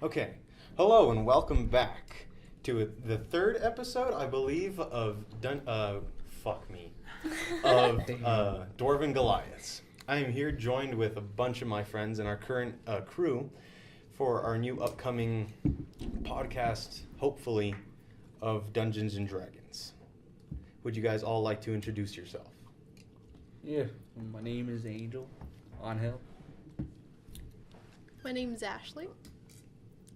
Okay. Hello and welcome back to the third episode, I believe, of Dwarven Goliaths. I am here joined with a bunch of my friends and our current crew for our new upcoming podcast, hopefully, of Dungeons and Dragons. Would you guys all like to introduce yourself? Yeah, my name is Angel. Angel. My name's Ashley.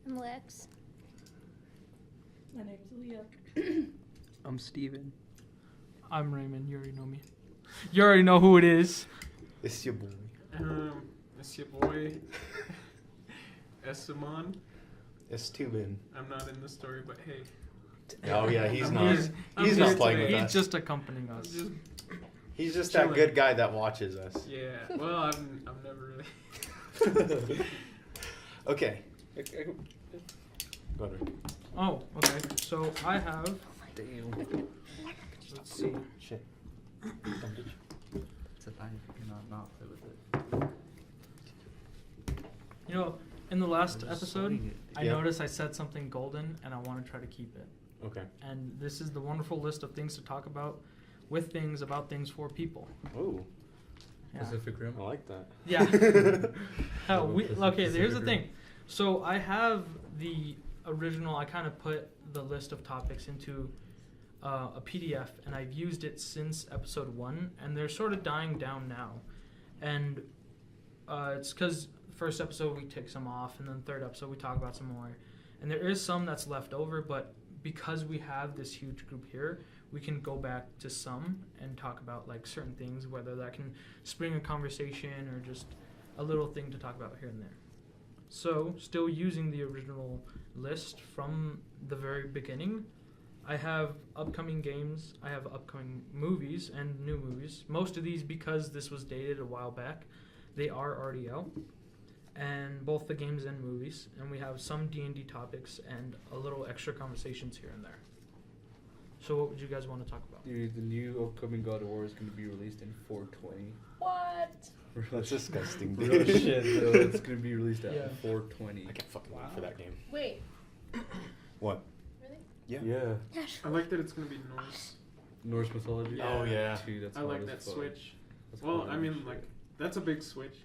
I'm Lex. My name's Leah. I'm Steven. I'm Raymond. You already know me. You already know who it is. It's your boy. It's your boy, Esteban. Esteban. I'm not in the story, but hey. Oh yeah, he's I'm not. here- He's I'm not here playing today. with He's us. just accompanying us. He's just chilling. that good guy that watches us. Yeah. Well, I'm never really. Okay. Go ahead. Oh, okay. So I have. Damn. Let's see. Shit. It's a knife. You cannot not play with it. You know, in the last I'm just episode, swinging it. I Yeah. noticed I said something golden, and I want to try to keep it. Okay. And this is the wonderful list of things to talk about, with things, about things, for people. Ooh, Yeah. Pacific Rim. I like that. Yeah. Hell, Pacific here's the Rim. thing. So I have the original. I kind of put the list of topics into a PDF, and I've used it since episode 1, and they're sort of dying down now. And it's because first episode we take some off, and then third episode we talk about some more. And there is some that's left over, but because we have this huge group here, we can go back to some and talk about like certain things, whether that can spring a conversation or just a little thing to talk about here and there. So, still using the original list from the very beginning, I have upcoming games, I have upcoming movies and new movies. Most of these, because this was dated a while back, they are already out. And both the games and movies. And we have some D&D topics and a little extra conversations here and there. So what would you guys want to talk about? Dude, the new upcoming God of War is going to be released in 420. What? That's disgusting, Real dude. shit, though. It's going to be released at Yeah. 420. I can't fucking wait for that game. Wait, What? really? Yeah. Yeah. I like that it's gonna be Norse. Norse mythology. Yeah. Oh yeah. Dude, that's I hard like as that fuck. switch. That's Well, hard I as mean, shit. like that's a big switch.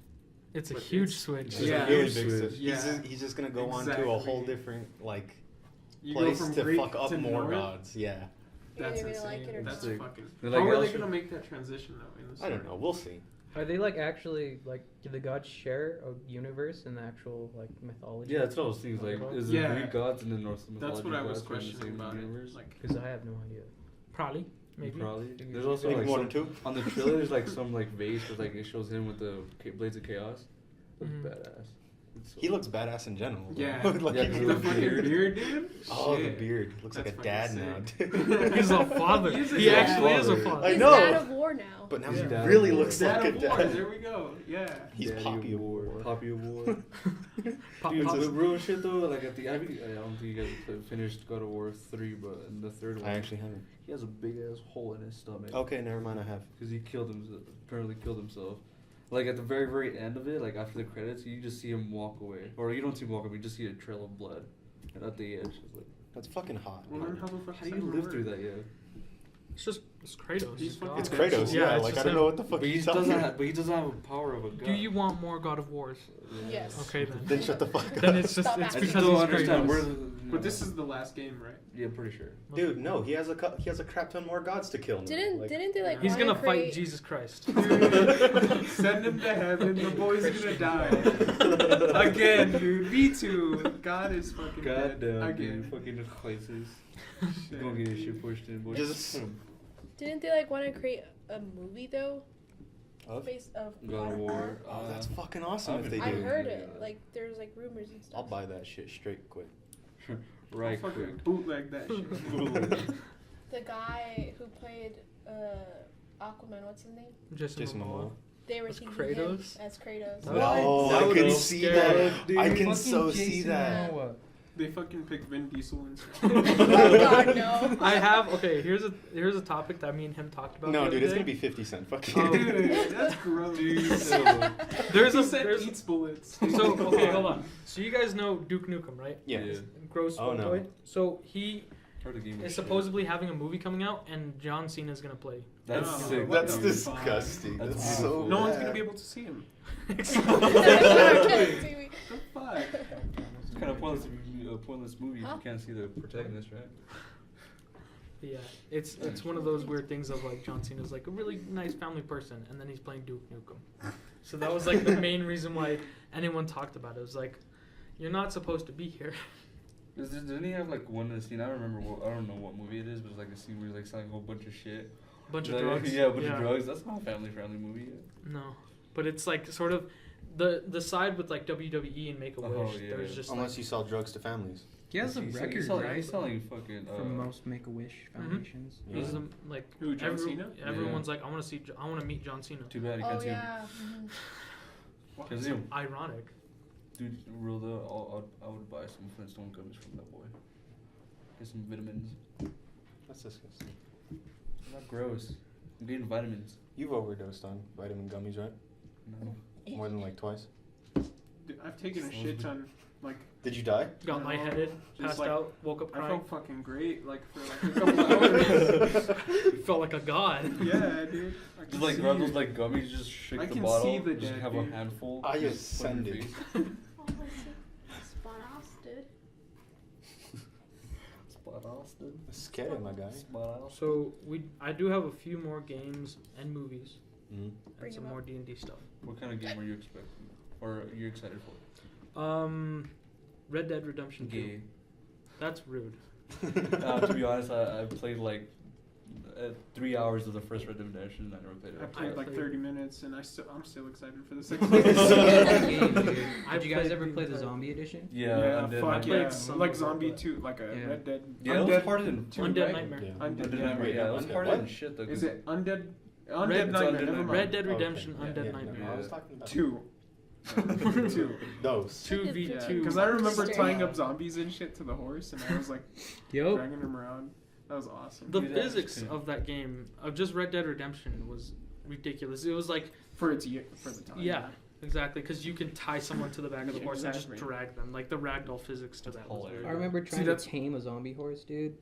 It's a But huge it's- switch. It's Yeah. a really Huge big switch. switch. Yeah. He's just gonna go on to a whole Exactly. different like You place go from to Greek fuck up to more North. gods. Yeah. You're That's either gonna like insane. it or That's not. fucking. They're How like are they also- gonna make that transition though? In the I story? don't know. We'll see. Are they like actually like do the gods share a universe in the actual like mythology? Yeah, that's what I was thinking. Like, is the Yeah. Greek gods and the Norse mythology That's what I was gods from the questioning same about universe? it. Like, Because I have no idea. Probably. Maybe. Probably. There's also Maybe like one some, or two. on the trailer. There's like some like vase with like it shows him with the blades of chaos. Looks Mhm. badass. It's so He looks badass in general. though. yeah, Like, Yeah, he- the the beard. fucking beard, dude. oh, the Shit. beard looks like a That's dad fucking now. sick. dude. He's a father. He's a He dad. actually is a Father. father. I He's know. God of War now. But now Yeah. he Dad really of War. looks Dad like of a War. dad. There we go. Yeah. He's Daddy Poppy of War. War. Poppy of War. Pop, Dude, pop. the real shit though, like at the I don't think you guys finished God of War 3, but in the third one, I actually haven't. he has a big ass hole in his stomach. Okay, never mind. I have. Because he killed himself. Apparently killed himself. Like at the very, very end of it, like after the credits, you just see him walk away, or you don't see him walk away. You just see a trail of blood, and at the edge, it's like, That's fucking hot. Well, then how the fuck how does do you that live work? through that? Yeah. It's Kratos. He's fucking It's Kratos, Kratos. Yeah, Yeah, it's like just I don't him. know what the fuck But he he's doesn't. talking. But he doesn't have a power of a god. Do you want more God of Wars? Yes. Okay then. Then shut the fuck up. Then it's just Stop it's I asking. just because don't he's understand Kratos. where. But this is the last game, right? Yeah, pretty sure. Dude, no, he has a crap ton more gods to kill. Now. Didn't they like? He's wanna gonna fight create- Jesus Christ. Dude, send him to heaven. The boy's gonna die again, dude. Me too. God is fucking God dead damn, again. dude, fucking crisis. Shit. You're gonna get your shit pushed in, boy. Just- Didn't they like want to create a movie though? Of? Based of God of War. Oh, that's fucking awesome if they I do. heard it. Like there's like rumors and stuff. I'll buy that shit straight quick. right I'll fucking quick. bootleg that shit. The guy who played Aquaman, what's his name? Jason Momoa. They were As thinking Kratos? him as Kratos. That No, That I would can be see scary. that. I can Fucking so see Jason that. Momoa. They fucking pick Vin Diesel and stuff. Oh God, no. I have here's a topic that me and him talked about. No, the dude, other it's day. gonna be 50 Cent. Fuck you. Oh. Dude, that's gross. There's He a said there's eats bullets. so okay, hold on. So you guys know Duke Nukem, right? Yeah. Gross Oh, no. toy. So he Heard the game is was supposedly having a movie coming out, and John Cena's gonna play. That's Oh, sick. what That's the disgusting. fuck? That's That's so beautiful. No one's bad. gonna be able to see him. Can't see me. The fuck? It's kind of pointless movie if Huh? you can't see the protagonist, right? Yeah, it's one of those weird things of like John Cena's like a really nice family person, and then he's playing Duke Nukem. So that was like the main reason why anyone talked about it. It was like, you're not supposed to be here. Didn't he have like one scene? I don't remember. I don't know what movie it is, but it's like a scene where he's like selling a whole bunch of shit. Bunch of Like, drugs. Yeah, a bunch of drugs. That's not a family-friendly movie. No, but it's like sort of the side with like WWE and Make a Wish. Oh, yeah. There's just Unless you sell drugs to families. He has a record, right? He's selling fucking. From most Make-A-Wish foundations. Yeah. he's the, like Who, John Cena? Everyone's like, I want to meet John Cena. Too bad he Oh can't see him. yeah. Mhm. Can't see him. Ironic. Dude, real though, I would buy some Flintstone gummies from that boy. Get some vitamins. That's disgusting. They're not gross. I'm getting vitamins. You've overdosed on vitamin gummies, right? No. More than like twice. Dude, I've taken a shit ton. Like, Did you die? Got No, lightheaded, just passed like- out, woke up I crying. felt fucking great. Like for like a couple hours. Felt like a god. Yeah, dude. I can Just like see grab those it. like gummies, just shake I the can bottle, see the just dead, have dude. a handful. I just put in your ascended. face. Oh, spot Austin. Spot Austin. Scary, my guy. Spot Austin. So I do have a few more games and movies Mm. Bring and some 'em more up. D&D stuff. What kind of game are you expecting? Or are you excited for? Red Dead Redemption 2. Gay. That's rude. To be honest, I played like 3 hours of the first Red Dead Redemption and I never played it. I played like played- 30 minutes, and I'm still excited for the It's second such a good game, one. dude. I Did you guys played ever play the the- zombie edition? Yeah, Undead fuck Nightmare. yeah. some Like of it, Zombie but- 2, like a Yeah. Red Dead. Yeah, it was part of it. Two, Undead right? Nightmare. Yeah. Undead Undead Nightmare. Nightmare. Yeah, it was Undead part what? of it. Shit though. Is it Undead Red- Nightmare? Undead Never mind. Red Dead Okay. Redemption, Yeah, Undead Yeah, Nightmare. no, I was talking about 2. 2. those. 2v2. Because I remember Monster. tying up zombies and shit to the horse, and I was like Yo. dragging them around. That was awesome. The Dude, that's physics cool. of that game, of just Red Dead Redemption, was ridiculous. It was like, For the time. yeah, exactly, because you can tie someone to the back of the Yeah, horse and exactly. just drag them. Like the ragdoll physics to that was hilarious. very I good. remember See, trying to that's- tame a zombie horse, dude.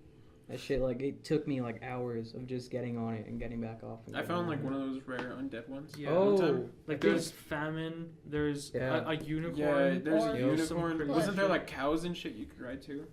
That shit, like, it took me like hours of just getting on it and getting back off. And I getting found on like it. one of those rare undead ones. Yeah. one Oh, time. Like there's famine, there's Yeah. a unicorn. Yeah, there's Or- a Yo, some unicorn. crazy Wasn't there shit. like cows and shit you could ride too?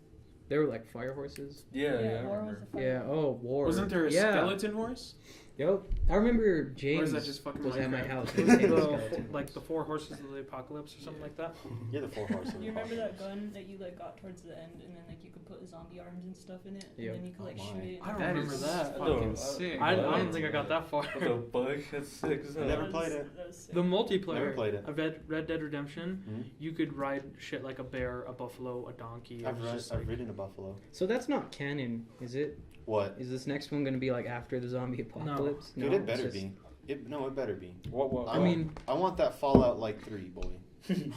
They were like fire horses. Yeah, I War was remember. the fun Yeah. one. Oh, war. Wasn't there a yeah. skeleton horse? Yo, I remember James that just fucking was at my Minecraft? house. and he tamed a The, skeleton. like the four horses of the apocalypse or something like that. You're the four horses. You remember that gun that you like got towards the end, and then like you could put zombie arms and stuff in it, Yep. and then you could like Oh shoot my. it. I don't That remember is that. fucking No, sick. I don't think I got that far. What the fuck? That's sick. as hell. Never That played was- it. that was sick. The multiplayer Never played it. of Red Dead Redemption, Mhm. you could ride shit like a bear, a buffalo, a donkey. It was just I've like- ridden a buffalo. So that's not canon, is it? What? Is this next one gonna be like after the zombie apocalypse? Dude, it better be. It better be. What? I mean, I want that Fallout like 3, boy.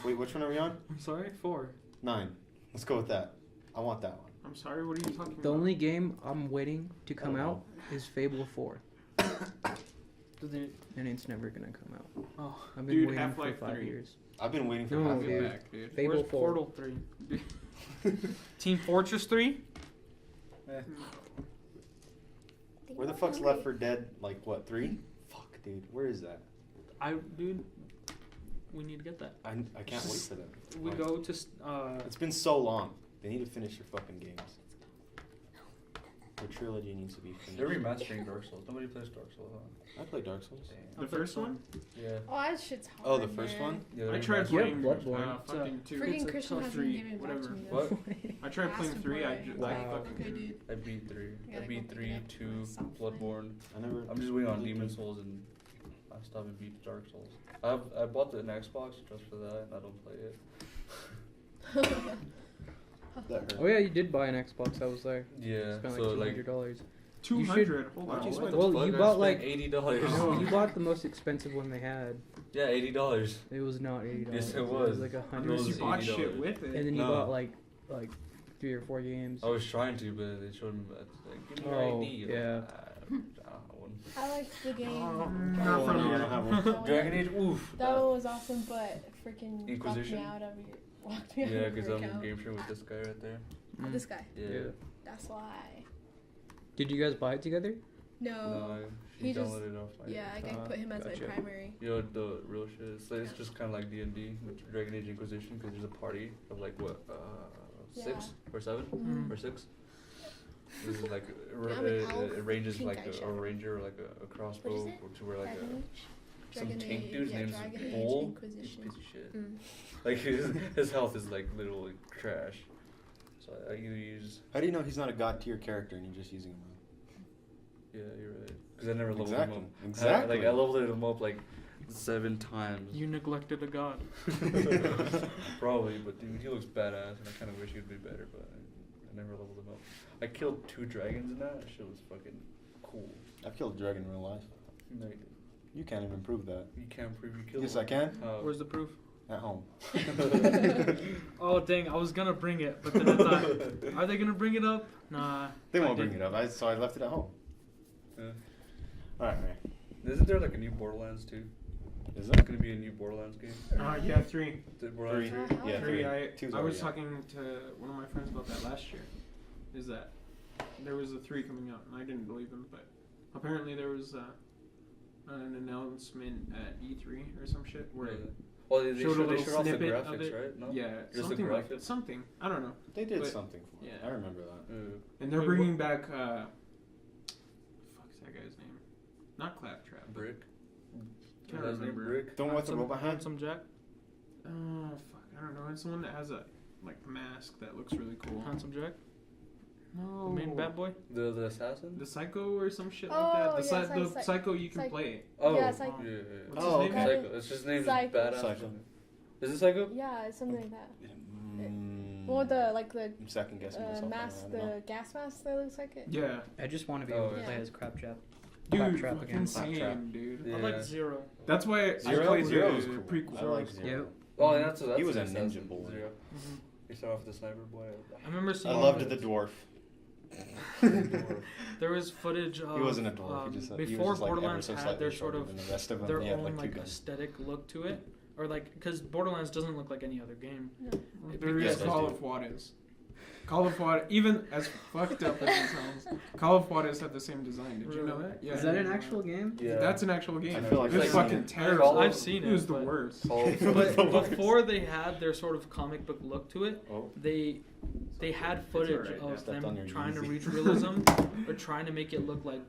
Wait, which one are we on? I'm sorry, 4. 9. Let's go with that. I want that one. I'm sorry, what are you talking the about? only game I'm waiting to come I don't out is Fable 4, Did they, and it's never gonna come out. oh, I've been Dude, waiting Half-Life for 5 3. years. I've been waiting for No, half Get dude. back, dude. Fable where's 4. Portal 3? Team Fortress 3? Where the fuck's Left 4 Dead? Like what? 3? Fuck, dude. Where is that? Dude, we need to get that. I can't wait for them. We Like, go to It's been so long. They need to finish their fucking games. Their trilogy needs to be They're finished. remastering Dark Souls. Nobody plays Dark Souls, huh? I play Dark Souls. The first one? Yeah. Oh, that shit's hard. Oh, the first man. one? Yeah, I tried remastered. playing Bloodborne. fucking 2. Freaking It's a Christian tough hasn't 3, given it back whatever. to me. yet. What? I tried playing Asked 3. him I for just it. like Wow. fucking. Okay, dude. I beat 3. I Gotta beat go 3, pick it up 2, something. Bloodborne. I never. I'm just waiting on really Demon did. Souls and I still haven't beat Dark Souls. I bought an Xbox just for that and I don't play it. That hurt. Oh yeah, you did buy an Xbox. I was there. Yeah. Spent So like like $200. 200. Hold Why'd on. you what? spend Well, the you fuck? bought, I spent like- $80. No. You bought the most expensive one they had. Yeah, $80. It was not $80. Yes, it It was. was like It Unless you was bought $80. shit with it. And then you No. bought like 3 or 4 games. I was trying to, but they showed me that. Like, give me your Oh, ID. yeah. I don't have one. I liked the game. Not from no, I here. don't have one. Dragon Age, oof. That one was awesome, but freaking Inquisition? locked me out Yeah, of because your I'm account. game sharing with this guy right there. Mm. This guy. Yeah. That's why. Did you guys buy it together? No. No, he she just- downloaded it off my. Yeah, I put him as Gotcha. my primary. You know the real shit. It's just kind of like D&D with Dragon Age Inquisition because there's a party of like what 6 or 7 Mhm. or 6. This is like I'm an elf, it ranges pink like a eyeshadow. ranger or like a crossbow What is it? or to wear like Dragon a Age? some Dragon tank Age, dude's yeah, name's Dragon Age Bull. Inquisition. Piece of shit. Mm. Like his health is like literally trash. So I use. How do you know he's not a god tier character and you're just using him? Yeah, you're right. Because I never leveled Exactly. him up. Exactly. I leveled him up like 7 times. You neglected a god. Probably, but dude, he looks badass, and I kind of wish he'd be better, but I never leveled him up. I killed 2 dragons in that. That shit was fucking cool. I've killed a dragon in real life. No, you didn't. You can't even prove that. You can't prove you killed Yes, one. I can. How? Where's the proof? At home. Oh dang! I was gonna bring it, but then I thought, are they gonna bring it up? Nah. They I won't bring didn't. it up. So I left it at home. Yeah. Alright, man. Isn't there like a new Borderlands too? Is There's it? gonna be a new Borderlands game. Yeah, 3. The Borderlands 3. 3? Yeah, 3. 3. Two's I was already out. talking to one of my friends about that last year. Is that there was a 3 coming out, and I didn't believe him, but apparently there was an announcement at E3 or some shit where it Well, they showed a little showed off the snippet of graphics, it. right? No? Yeah, Just the something like graphics? something. I don't know. They did But- something for it. yeah. I remember that. And they're Wait, bringing back fuck's that guy's name? Not Claptrap. Brick. Can't His name remember. Brick. The one with the Handsome- robot hand? Handsome Jack. Fuck, I don't know. It's the one that has a like mask that looks really cool. Handsome Jack. No, The main bad boy. The assassin? The Psycho or some shit Oh, like that. yeah, The Psycho you can Psych- play. Oh, Yeah, yeah, it's like- yeah. What's Oh, his name? okay. Psycho. It's his name is Psycho. badass. Psycho. Is it Psycho? Yeah, it's something like that. Mm, Well, the like the I'm second guessing myself. mask, I don't know. the gas mask that looks like it. Yeah, I just want to be Oh, able to yeah. play as Claptrap. dude, Claptrap fucking again. insane, Claptrap. dude. Yeah. I like Zero. That's why I Zero? played Zero the was cool. prequel. I like Zero. Yep. Oh, and that's He was a an assassin, ninja boy. Zero. Mm-hmm. You start off with the sniper boy. I remember I seeing. loved the dwarf. There was footage of. He wasn't a dwarf. He just, he was before just like ever Borderlands so had slightly their sort shorter of than the rest of them. their He had own like 2 like guns. aesthetic look to it, or like because Borderlands doesn't look like any other game. There Yeah, is it does, Call dude. of Juarez. Call of Juarez, even as fucked up as it sounds, Call of Juarez had the same design. Did you know that? Yeah. Is that an actual game? Yeah. That's an actual game. I feel like it's I've fucking seen it. terrible. I've seen It was it, the but- worst. But before they had their sort of comic book look to it, Oh. they had footage alright, of yeah. Stepped on them your trying to Yeezy. reach realism or trying to make it look like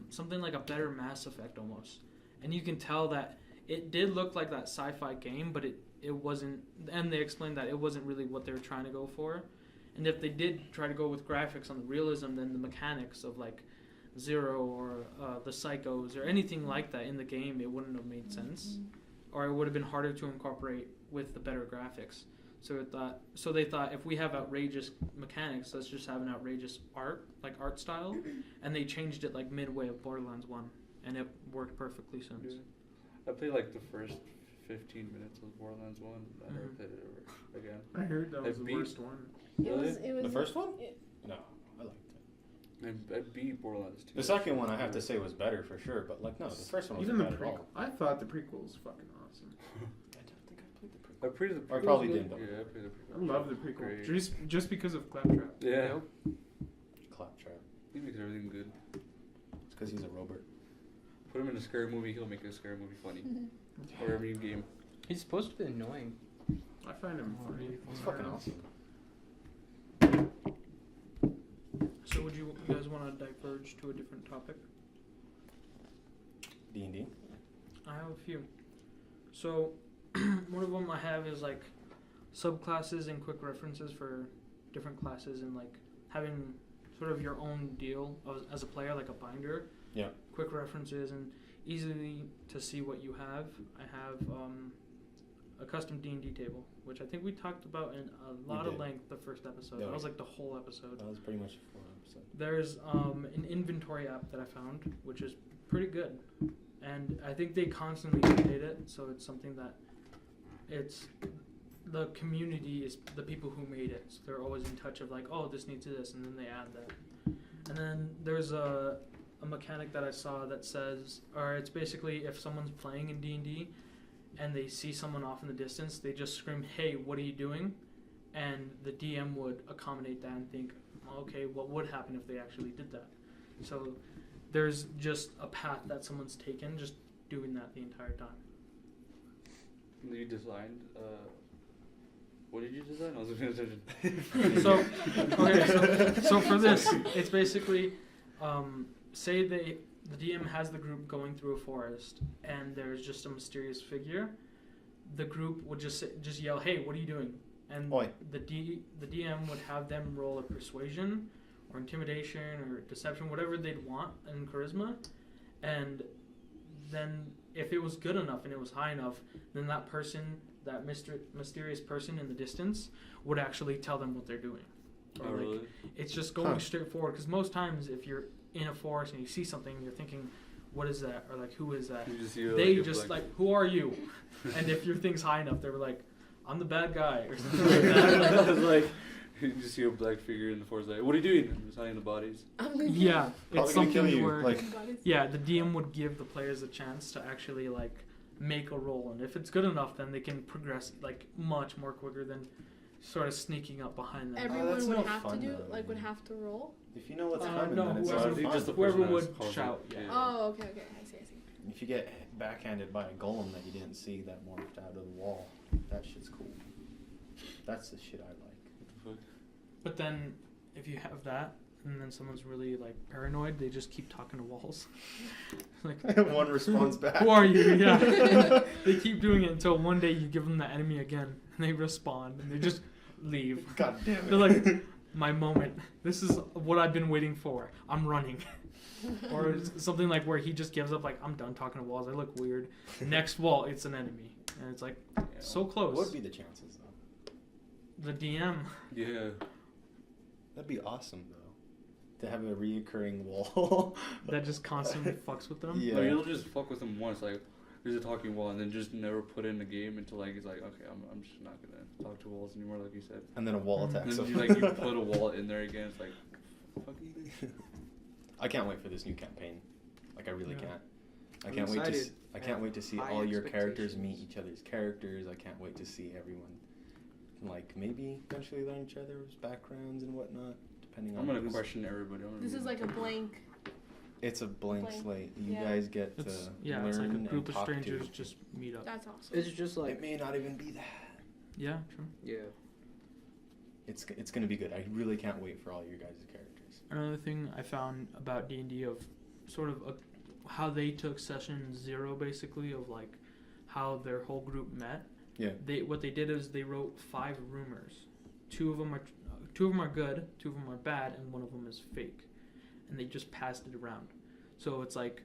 something like a better Mass Effect almost. And you can tell that it did look like that sci-fi game, but it wasn't. And they explained that it wasn't really what they were trying to go for. And if they did try to go with graphics on the realism, then the mechanics of like Zero or the Psychos or anything like that in the game, it wouldn't have made sense, or it would have been harder to incorporate with the better graphics. So they thought if we have outrageous mechanics, let's just have an outrageous art style, and they changed it like midway of Borderlands 1, and it worked perfectly since. I played like the first 15 minutes of Borderlands 1. I never Mhm. played it ever again. I heard that I was the beat- worst one. It was The first one? it- No, I liked it. I beat Borderlands 2. The second one, I have to say, was better for sure. But like, no, the first one Even wasn't the bad at prequel. all. I thought the prequel was fucking awesome. I don't think I played the prequel. I played the Or prequel. probably was didn't, good. though. Yeah, I played the prequel. I love the prequel. Great. Just because of Claptrap. Yeah. Claptrap. He makes everything good. It's because he's a robot. Put him in a scary movie, he'll make a scary movie funny. Or every game. He's supposed to be annoying. I find him funny. It's fucking awesome. So would you guys want to diverge to a different topic? D&D. I have a few. So one of them I have is like subclasses and quick references for different classes and like having sort of your own deal as a player, like a binder. Yeah. Quick references and easily to see what you have. I have a custom D&D table, which I think we talked about in a lot of did. length the first episode. Yeah, That we was did. like the whole episode. That was pretty much a full episode. There's an inventory app that I found, which is pretty good, and I think they constantly update it, so it's something that it's the community is the people who made it. So they're always in touch of like, oh, this needs this, and then they add that. And then there's a mechanic that I saw that says, or it's basically if someone's playing in D&D and they see someone off in the distance, they just scream, hey, what are you doing? And the DM would accommodate that and think, okay, what would happen if they actually did that? So there's just a path that someone's taken, just doing that the entire time. You designed, what did you design? I was paying attention. So for this, it's basically, say the DM has the group going through a forest, and there's just a mysterious figure. The group would just yell, "Hey, what are you doing?" And Oi. the DM would have them roll a persuasion, or intimidation, or deception, whatever they'd want, and charisma. And then if it was good enough and it was high enough, then that person, that mysterious person in the distance, would actually tell them what they're doing. Or really? It's just going straight forward, because most times if you're in a forest and you see something, you're thinking, what is that? Or like, who is that? You just hear, They just like, who are you? And if your thing's high enough, they were like, I'm the bad guy, or something like that. It's like, you just see a black figure in the forest like, what are you doing? I'm just hiding the bodies. Yeah, Probably it's gonna kill something you, where, like- yeah, the DM would give the players a chance to actually like make a roll, and if it's good enough, then they can progress like much more quicker than sort of sneaking up behind them. Everyone that's would no have fun, to do though. like would have to roll. If you know what's No, coming, then it's whoever- not fun. just the Whoever person would that calls shout, it, yeah. Oh, okay, I see. If you get backhanded by a golem that you didn't see that morphed out of the wall, that shit's cool. That's the shit I like. What the fuck? But then if you have that, and then someone's really like paranoid, they just keep talking to walls. Like, One responds back. who are you? Yeah. They keep doing it until one day you give them the enemy again, and they respond, and they just leave. God damn it. They're like, my moment. This is what I've been waiting for. I'm running. Or it's something like where he just gives up, like, I'm done talking to walls. I look weird. Next wall, it's an enemy. And it's like, so close. What would be the chances, though? The DM. Yeah. That'd be awesome, though. To have a reoccurring wall. That just constantly fucks with them. Yeah. Like, you'll just fuck with them once, like, there's a talking wall, and then just never put in the game until, like, it's like, okay, I'm just not gonna talk to walls anymore, like you said. And then a wall Mhm. attacks And them. then you put a wall in there again, it's like, fuck you. I can't wait for this new campaign. Like, I really Yeah. can't. I I'm can't wait to. excited. I can't wait to see High all your characters meet expectations. each other's characters. I can't wait to see everyone, like, maybe eventually learn each other's backgrounds and whatnot, depending on. I'm gonna who's- question everybody. I'm gonna This be is like a blank. It's a blank Blank. slate. You Yeah. guys get It's, to yeah, learn it's like a and group of talk strangers to. just meet up. That's awesome. It's just like It may not even be that. Yeah, true. yeah. It's gonna be good. I really can't wait for all your guys' characters. Another thing I found about D&D of sort of how they took session 0 basically of like how their whole group met. Yeah. What they did is they wrote 5 rumors. Two of them are good, 2 of them are bad, and 1 of them is fake. And they just passed it around. So it's like,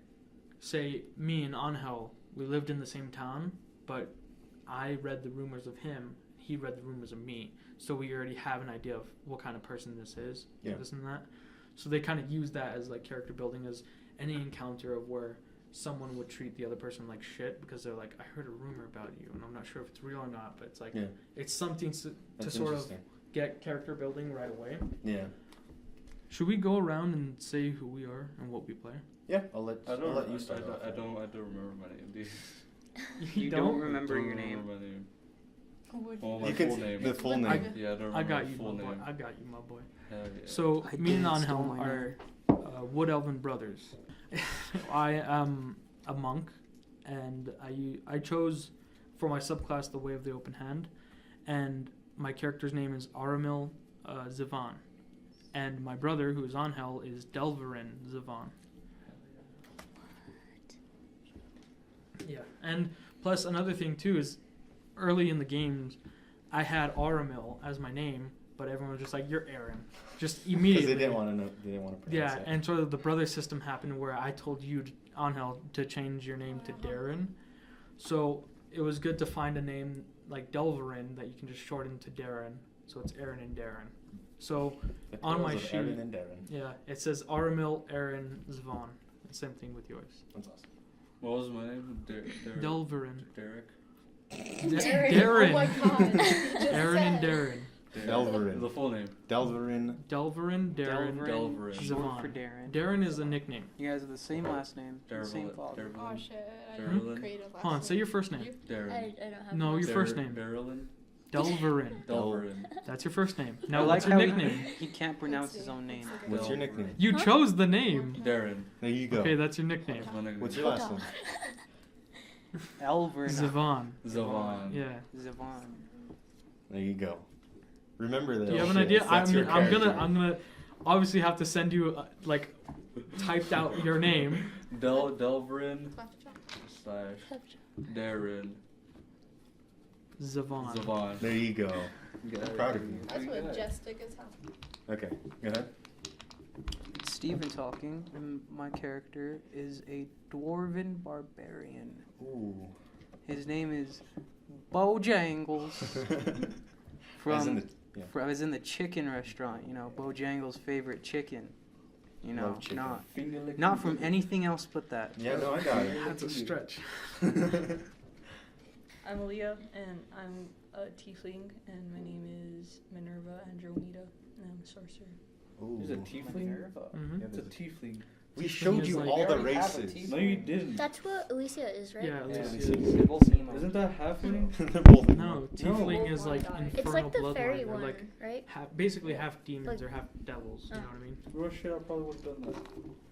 say me and Angel, we lived in the same town, but I read the rumors of him, he read the rumors of me. So we already have an idea of what kind of person this is, Yeah. this and that. So they kind of use that as like character building, as any encounter of where someone would treat the other person like shit because they're like, I heard a rumor about you and I'm not sure if it's real or not, but it's like, Yeah. it's something to That's sort of interesting. get character building right away. Yeah. Should we go around and say who we are and what we play? Yeah. I'll let I you start off. I don't remember my name, dude. You don't remember your name. Remember my name. Would Oh, you- my You can full name. the full I- name. Yeah, I don't remember I got my you, full my boy. name. I got you, my boy. Hell yeah. So I me and didn't steal Angel my are Wood Elven brothers. I am a monk, and I chose for my subclass the Way of the Open Hand, and my character's name is Aramil Zivan, and my brother, who is Angel, is Delverin Zivan. Yeah, and plus another thing too is, early in the games, I had Aramil as my name, but everyone was just like, "You're Aaron," just Because immediately. they didn't want to know. They didn't want to pronounce Yeah, it. and sort of the brother system happened where I told you, Angel, to change your name to Darren. So it was good to find a name like Delverin that you can just shorten to Darren. So it's Aaron and Darren. So The on my Tales of sheet- Aaron and Darren. yeah, it says Aramil, Aaron, Zvon. Same thing with yours. That's awesome. What was my name? Derek. Delverin. Derek. Darren. Oh my god. Aaron and Darren. Delverin. The full name. Delverin. Delverin, Darren, Delverin. Short Zavon. for Darren. Darren is a nickname. You guys have the same last name, the same father. Oh shit. I Darylin. didn't create a last Hold on, say name. your first name. Darren. I don't have No, one. your first name. Darylin. Delverin. Delverin. That's your first name. I Now, like what's your how nickname? He can't pronounce Let's his see. own name. Let's see. What's your Delverin. nickname? You Huh? chose the name. Darren. There you go. Okay, that's your nickname. My nickname. What's your last one? Elver. Zavon. Zavon. Yeah. Zavon. There you go. Remember that. Do you have an shit. idea? That's your I'm character. gonna obviously have to send you like typed out your name. Delverin Clap it up. / Darren Zavon. Zavon. There you go. I'm proud of you. That's majestic as hell. Okay, go ahead. It's Steven talking, and my character is a dwarven barbarian. Ooh. His name is Bojangles. As in From, the- yeah. as in the chicken restaurant, you know, Bojangles' favorite chicken. You know, Love chicken. not from anything else but that. Yeah, no, I got it. That's a stretch. I'm Aaliyah, and I'm a tiefling, and my name is Minerva Andromeda, and I'm a sorcerer. Ooh. There's a tiefling. Mhm. It's a tiefling. We showed you like- all We the already have a races. tiefling. No, you didn't. That's what Alicia is, right? Yeah, at Yeah. least They both seem Isn't that halfling? They're both. No, tiefling is like It's infernal It's like the bloodline. fairy They're one, like right? basically half demons Like- or half devils. You know what I mean? Real shit, I probably would have done that.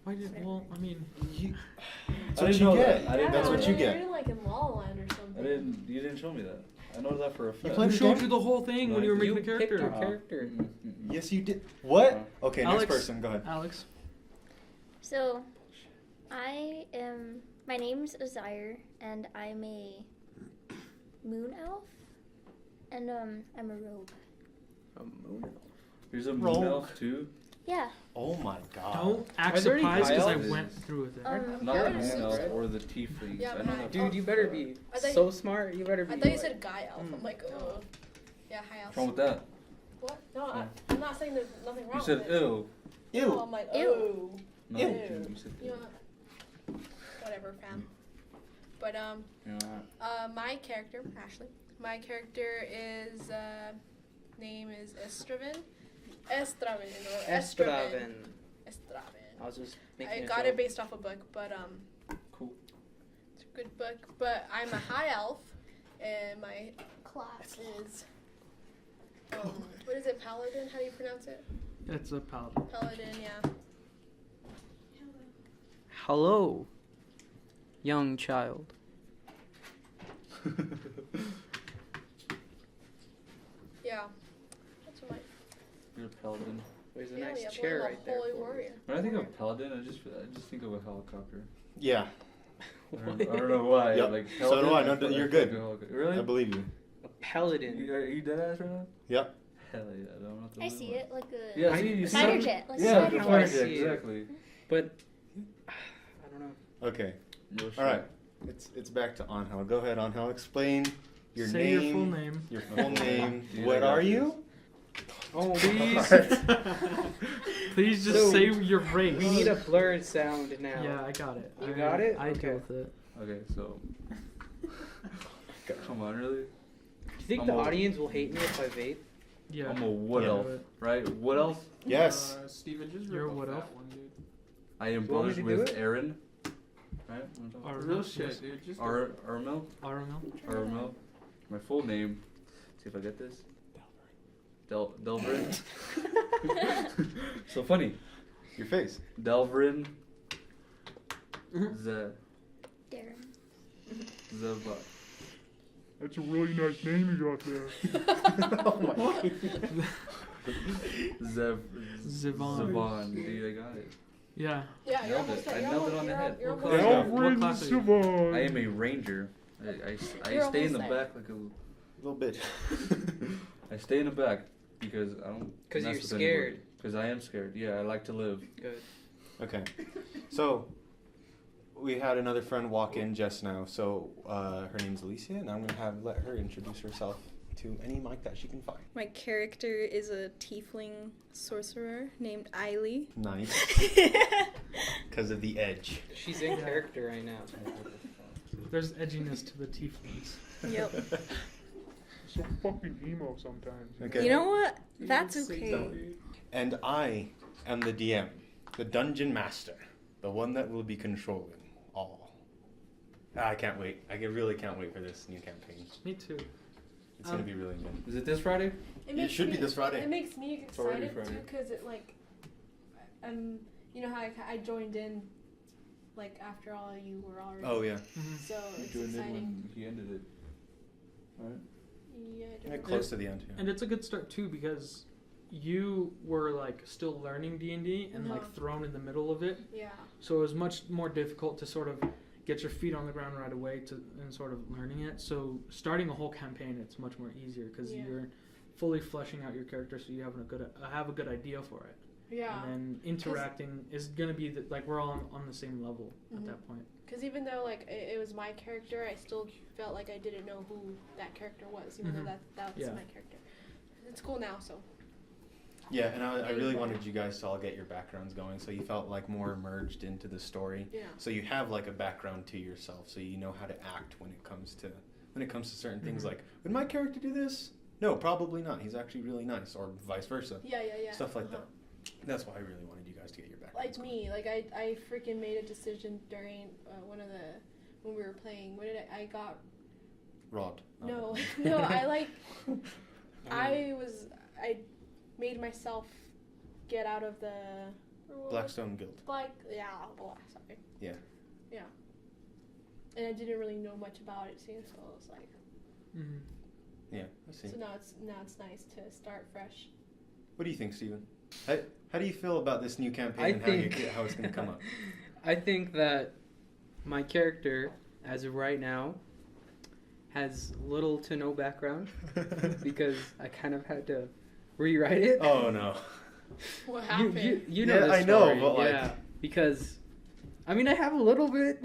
Why did? Well, I mean, That's I what didn't you know get. that. I didn't That's know what that. you get. You're like in La La Land or something. You didn't show me that. I know that for a fact. played who the showed game? you the whole thing when you were You making the picked character? your character. Yes, you did. What? Okay, next Alex. person. Go ahead. Alex. So, my name's Azire, and I'm a moon elf, and I'm a rogue. A moon elf. There's a moon Roll. elf too. Yeah. Oh my god. Don't act Are there any surprised because I high elves? went through with it. Not Yeah, the it moon is. elf or the tieflings. Yeah, I but know I- that. Dude, you better be I thought so smart. You better be. I thought you like- said Guy Elf. I'm like, oh. Yeah, high elf. What's wrong with that? What? No, I'm not saying there's nothing wrong You said with it. ew. No, I'm like, Ew. oh. No, Ew. you said You know, whatever, fam. But You know what? my character, Ashley. My character is name is Estraven. Estraven. Estraven. Estraven. I was just making I a got joke. it based off a book, but Cool. it's a good book. But I'm a high elf, and my class is what is it? Paladin? How do you pronounce it? It's a paladin. Paladin, yeah. Hello, young child. Yeah. That's what my You're a paladin. There's a yeah, nice yeah, chair I'm a right there. holy for you. warrior. When I think of paladin, I just think of a helicopter. Yeah, I don't know why. Yep. Like So do I. No, feel- you're feel good. like a helicopter. Really? I believe you. A paladin. You dead ass right now? Yep. Hell yeah, I don't know what to I do see with it like a Yeah, see, you spider see- jet. Like Yeah, spider the how I fighter jet. jet, see it. exactly. But I don't know. Okay. Real shit. All right. It's back to Angel. Go ahead, Angel. Explain your Say name. your full name. Your full name. Yeah, What I got are this. you? Oh, Please, Alright. please just So, say your race. we need a blurred sound now. Yeah, I got it. You got it? I Okay. deal with it. Okay, so. Come on, really? Do you think I'm the a- audience will hate me if I vape? Yeah. I'm a wood Yeah. elf, right? Wood elf. Yes. Steven, just You're rip off what that elf? one, dude. I am You want me bonded to do with it? Aaron. Right? Ar- Real yes. shit, dude. Just Armel. Aramel. Armel. My full name. See if I get this. Delverin. So funny. Your face. Delverin. Ze. Darren. Zeva. That's a really nice name you got there. Oh my god. Zev. Zevon. Zevon. Dude, I got it. Yeah. Yeah, you're Nailed almost it. there. I You're nailed it almost- on the you're head. You're What almost class there. are you? What class are you? I am a ranger. I You're stay in the almost there. back like a. Little bit. I stay in the back because I don't. 'Cause mess you're with scared. Because I am scared. Yeah, I like to live. Good. Okay. So we had another friend walk in just now. So her name's Alicia, and I'm gonna let her introduce herself to any mic that she can find. My character is a tiefling sorcerer named Eiley. Nice. Because of the edge. She's in character right now. There's edginess to the tieflings. Yep. So fucking emo sometimes. Okay. You know what? That's You say okay. And I am the DM, the dungeon master, the one that will be controlling all. I can't wait. Really can't wait for this new campaign. Me too. It's gonna be really good. Is it this Friday? It should be this Friday. It makes me It's already excited too, Friday. because it like, you know how I joined in, like after all you were already. Oh yeah. So You it's joined in exciting. when he ended it. Right? Yeah, I don't Yeah, know. close to the end. Yeah. And it's a good start too because you were like still learning D&D and like Uh-huh. thrown in the middle of it. Yeah. So it was much more difficult to sort of get your feet on the ground right away and sort of learning it. So starting a whole campaign, it's much more easier because Yeah. you're fully fleshing out your character, so you have a good idea for it. Yeah. And then interacting is gonna be like we're all on the same level at Mhm. that point. Because even though like it was my character, I still felt like I didn't know who that character was, even Mhm. though that's Yeah. my character. It's cool now, so. Yeah, and I really wanted you guys to all get your backgrounds going, so you felt like more immersed into the story. Yeah. So you have like a background to yourself, so you know how to act when it comes to certain things. Mhm. Like, would my character do this? No, probably not. He's actually really nice, or vice versa. Yeah. Stuff like Uh-huh. that. That's why I really wanted you guys to get your Like backgrounds. me, like I freaking made a decision during when we were playing. What did I got? Robbed. No, no, I made myself get out of the Blackstone Guild. sorry. Yeah. Yeah. And I didn't really know much about it too, so I was like, Mm-hmm. Yeah, I see. so now it's nice to start fresh. What do you think, Steven? How do you feel about this new campaign I and think how it's going to come up? I think that my character, as of right now, has little to no background because I kind of had to rewrite it. Oh no. What happened? You know Yeah, the I know, story, but, like- yeah, because I mean I have a little bit.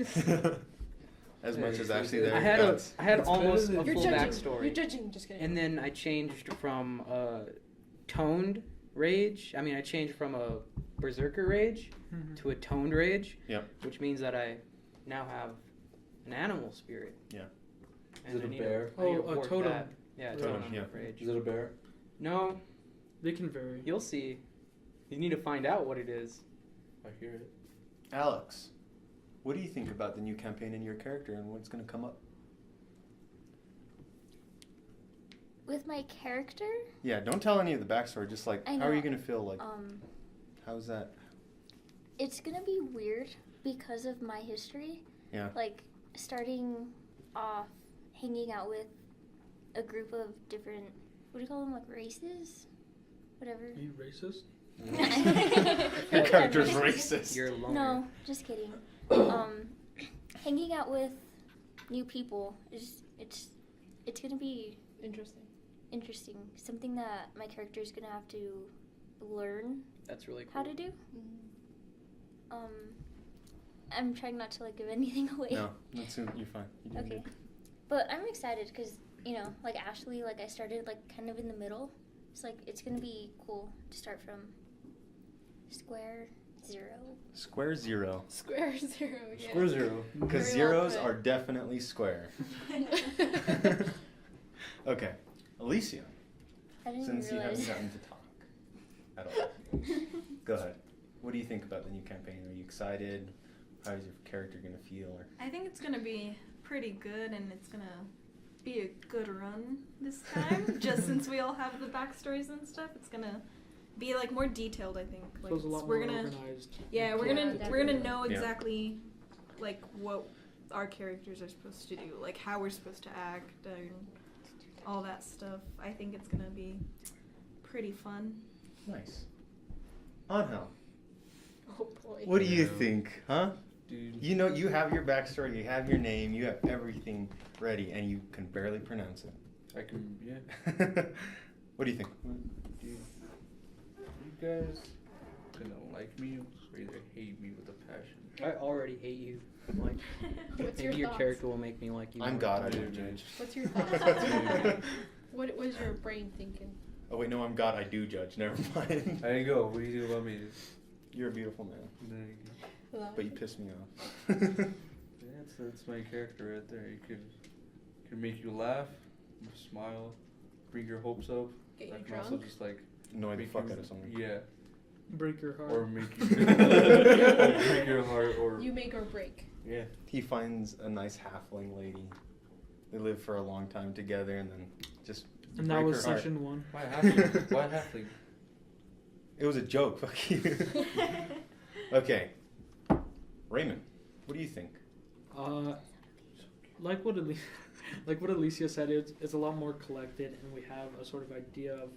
As much as actually there. I had that's- It's almost better a than- full You're backstory, judging. Just kidding. and then I changed from toned rage. I mean I changed from a berserker rage Mm-hmm. to a toned rage. Yep. Which means that I now have an animal spirit. Yeah. Is it I a need bear? I need Oh, a work totem. that. Yeah, a Totem, totem yeah. of rage. Is it a bear? No, They can vary. you'll see. You need to find out what it is. I hear it. Alex, what do you think about the new campaign and your character and what's going to come up? With my character, Yeah, don't tell any of the backstory. Just like, I how are know. you going to feel? Like, how's that? it's gonna be weird because of my history. Yeah. Like starting off hanging out with a group of different, what do you call them, like races? Whatever. Are you racist? Your character's racist. You're a loner. No, just kidding. Hanging out with new people is it's gonna be interesting. Something that my character is gonna have to learn That's really cool. how to do. I'm trying not to like give anything away. No, you're fine. You can Okay. do- But I'm excited because, you know, like Ashley, like I started like kind of in the middle. It's like, it's going to be cool to start from square zero. Square zero. Square zero. Yeah. Square zero. Because Very well zeros put. are definitely square. Okay. Alicia, I didn't since you realize. haven't gotten to talk at all, go ahead. What do you think about the new campaign? Are you excited? How's your character going to feel? Or I think it's gonna be pretty good, and it's gonna be a good run this time. Just since we all have the backstories and stuff, it's gonna be like more detailed. I think. So it's a lot we're more gonna, organized. yeah, we're gonna know Yeah. exactly like what our characters are supposed to do, like how we're supposed to act and all that stuff. I think it's gonna be pretty fun. nice. Angel, Oh boy. what do you Yeah. think, huh? Dude. You know, you have your backstory, you have your name, you have everything ready, and you can barely pronounce it. I can, yeah. What do you think? Dude. You guys gonna like me or either hate me with a passion. I already hate you. Like, What's maybe your thoughts? character will make me like you. I'm more. God, I Yeah, don't man. judge. What's your thoughts? What was your brain thinking? Oh wait, no, I'm God, I do judge. Never mind. There you go. What do you do about me? You're a beautiful man, There you go. but you piss me off. Yeah, That's my character right there. You can make you laugh, smile, bring your hopes up. Get you I can also drunk. just like Annoy the make fuck you- out of someone. Yeah. Break your heart. Or make you or break your heart or You make or break. yeah. He finds a nice halfling lady. They live for a long time together, and then just And that break was her heart. session 1. Why halfling? Why halfling? It was a joke. Fuck you. Okay, Raymond, what do you think? Like what Alicia said, it's a lot more collected, and we have a sort of idea of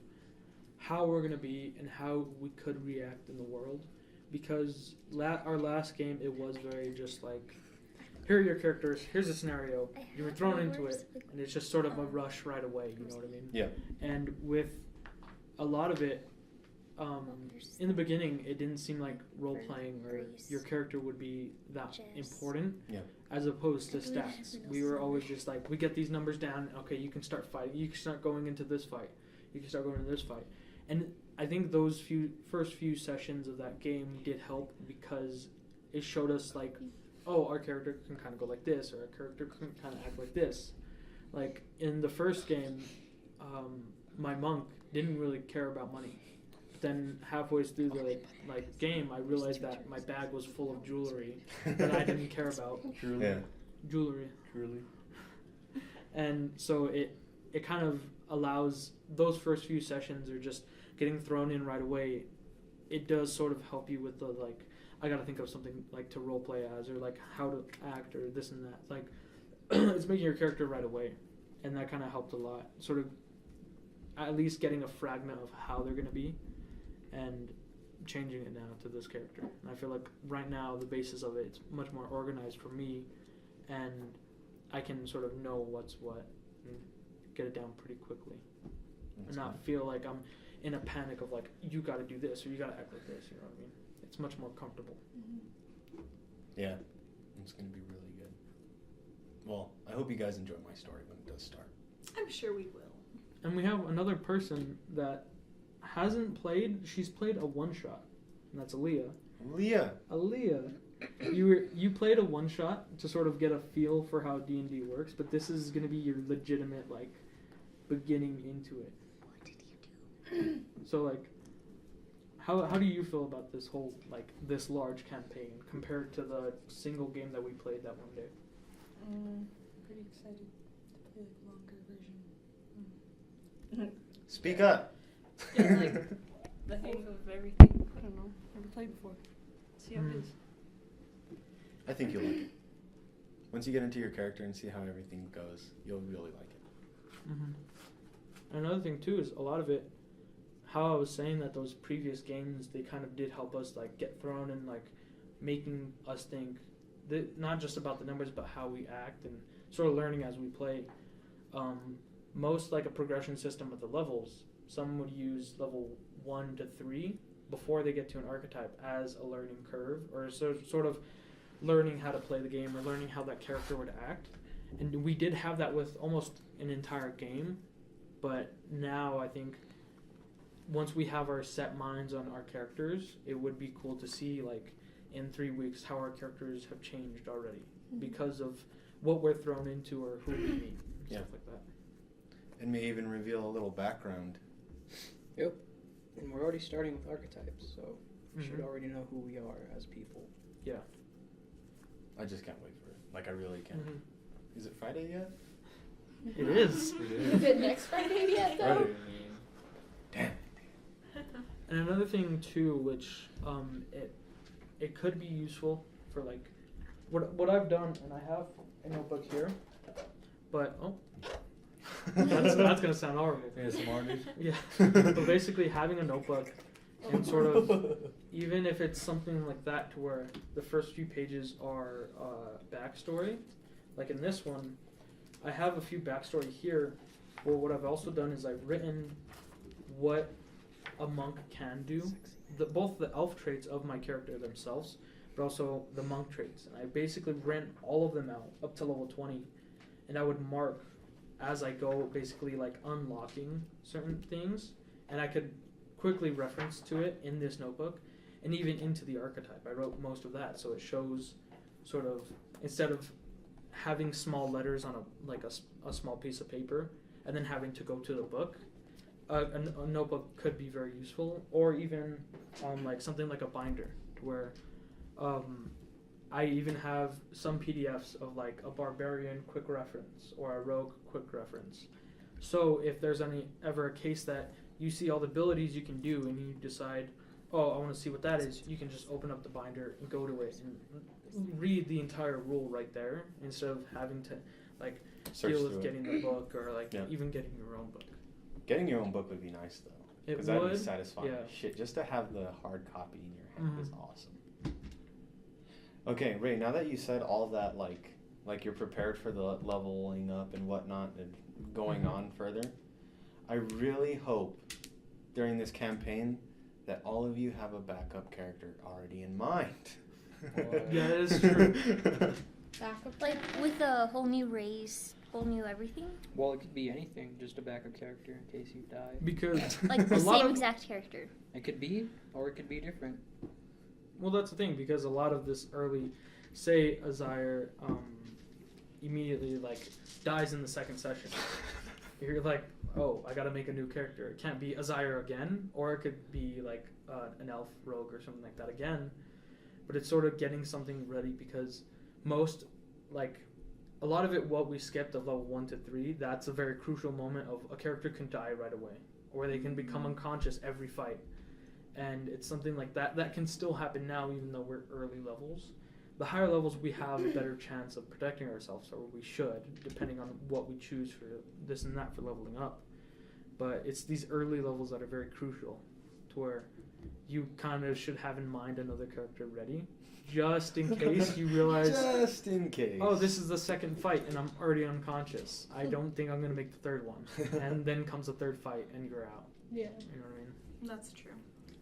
how we're gonna be and how we could react in the world. Because our last game, it was very just like, here are your characters, here's a scenario, you were thrown into it, and it's just sort of a rush right away. You know what I mean? Yeah. And with a lot of it, in the beginning, it didn't seem like role playing or your character would be that important. Yeah. As opposed to stats, we were always just like, we get these numbers down. Okay, you can start fighting. You can start going into this fight. You can start going into this fight. And I think those first few sessions of that game did help because it showed us like, oh, our character can kind of go like this, or our character can kind of act like this. Like in the first game, my monk didn't really care about money. But then halfway through the game, I realized that my bag was full of jewelry that I didn't care about. Truly. Jewelry. Truly. And so it kind of allows those first few sessions are just getting thrown in right away. It does sort of help you with the like, I gotta think of something like to role play as, or like how to act, or this and that. Like it's making your character right away, and that kind of helped a lot. Sort of at least getting a fragment of how they're gonna be, and changing it now to this character. And I feel like right now the basis of it's much more organized for me, and I can sort of know what's what and get it down pretty quickly. That's And not feel like I'm in a panic of like, you got to do this or you got to act like this. You know what I mean? It's much more comfortable. Yeah, it's gonna be really good. Well, I hope you guys enjoy my story when it does start. I'm sure we will. And we have another person that hasn't played. She's played a one shot, and that's Aaliyah. Aaliyah, you played a one shot to sort of get a feel for how D&D works, but this is gonna be your legitimate like beginning into it. What did you do? So like, how do you feel about this whole like this large campaign compared to the single game that we played that one day? Pretty excited to play like a longer version. Speak up. Yeah, like the hang of everything. I don't know. Never played before. See how it is. I think you'll like it. Once you get into your character and see how everything goes, you'll really like it. Mm-hmm. Another thing too is a lot of it. How I was saying that those previous games, they kind of did help us like get thrown in like making us think not just about the numbers but how we act and sort of learning as we play. Most like a progression system with the levels, some would use level 1 to 3 before they get to an archetype as a learning curve, or sort of learning how to play the game or learning how that character would act. And we did have that with almost an entire game, but now I think once we have our set minds on our characters, it would be cool to see like in 3 weeks how our characters have changed already because of what we're thrown into or who we meet, Yeah. stuff like that. And may even reveal a little background. Yep. And we're already starting with archetypes, so we should Mhm. already know who we are as people. Yeah. I just can't wait for it. Like, I really can't. Mhm. Is it Friday yet? It is. Is it next Friday yet, though? Damn. And another thing too, which it could be useful for like what I've done, and I have a notebook here, but that's gonna sound horrible. Yeah, but basically having a notebook and sort of even if it's something like that to where the first few pages are backstory, like in this one, I have a few backstory here. Well, what I've also done is I've written what a monk can do, both the elf traits of my character themselves, but also the monk traits. And I basically ran all of them out up to level 20, and I would mark as I go, basically like unlocking certain things, and I could quickly reference to it in this notebook, and even into the archetype. I wrote most of that, so it shows sort of, instead of having small letters on a small piece of paper, and then having to go to the book. A notebook could be very useful, or even like something like a binder, where I even have some PDFs of like a barbarian quick reference or a rogue quick reference. So if there's ever a case that you see all the abilities you can do and you decide, oh, I want to see what that is, you can just open up the binder and go to it and read the entire rule right there, instead of having to like deal with getting the book or like even getting your own book. Getting your own book would be nice though, because that'd be satisfying as shit. Just to have the hard copy in your hand is awesome. Okay, Ray, now that you said all that, like you're prepared for the leveling up and whatnot and going on further, I really hope during this campaign that all of you have a backup character already in mind. Yeah, that is true. Backup, like with a whole new race, whole new everything. Well, it could be anything, just a backup character in case you die. Because like the same exact character. It could be, or it could be different. Well, that's the thing, because a lot of this early, say Azire immediately like dies in the second session. You're like, oh, I gotta make a new character. It can't be Azire again, or it could be like an elf rogue or something like that again. But it's sort of getting something ready, because most, like, a lot of it, what we skipped of level 1 to 3, that's a very crucial moment of a character can die right away, or they can become unconscious every fight. And it's something like that that can still happen now, even though we're early levels. The higher levels, we have a better chance of protecting ourselves, or we should, depending on what we choose for this and that for leveling up. But it's these early levels that are very crucial, to where you kind of should have in mind another character ready, just in case you realize, just in case, oh, this is the second fight and I'm already unconscious. I don't think I'm going to make the third one. And then comes the third fight and you're out. Yeah. You know what I mean? That's true.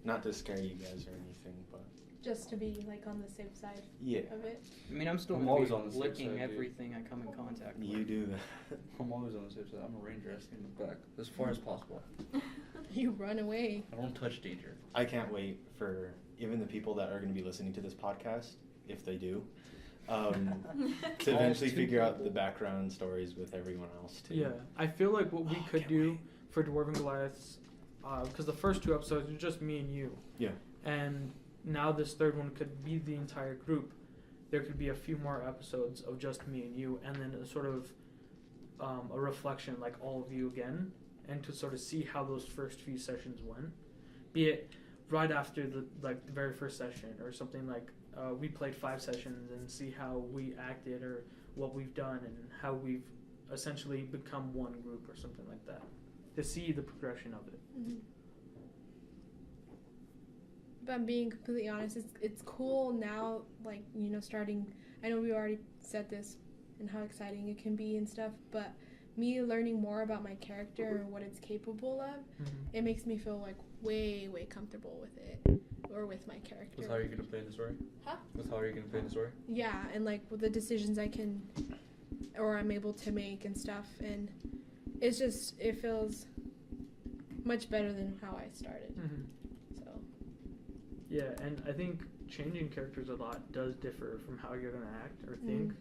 Not to scare you guys or anything, but just to be like on the safe side of it. I mean, I'm still always on the safe licking side, everything I come in contact with. You do that. I'm always on the safe side. I'm a ranger. I stay in the back as far as possible. You run away. I don't touch danger. I can't wait for even the people that are going to be listening to this podcast, if they do, to eventually figure out the background stories with everyone else too. Yeah, I feel like what we could do for Dwarven Goliaths, because the first 2 episodes are just me and you. Yeah. And now this third one could be the entire group. There could be a few more episodes of just me and you, and then a sort of a reflection, like all of you again, and to sort of see how those first few sessions went. Be it right after the very first session, or something like we played 5 sessions and see how we acted, or what we've done, and how we've essentially become one group, or something like that, to see the progression of it. Mm-hmm. If I'm being completely honest, it's cool now, like, you know, starting, I know we already said this and how exciting it can be and stuff, but me learning more about my character and what it's capable of, it makes me feel like way comfortable with it, or with my character. With how you're gonna play in the story? Huh? With how you're gonna play in the story? Yeah, and like with the decisions I can, or I'm able to make and stuff, and it's just, it feels much better than how I started. So. Yeah, and I think changing characters a lot does differ from how you're gonna act or think.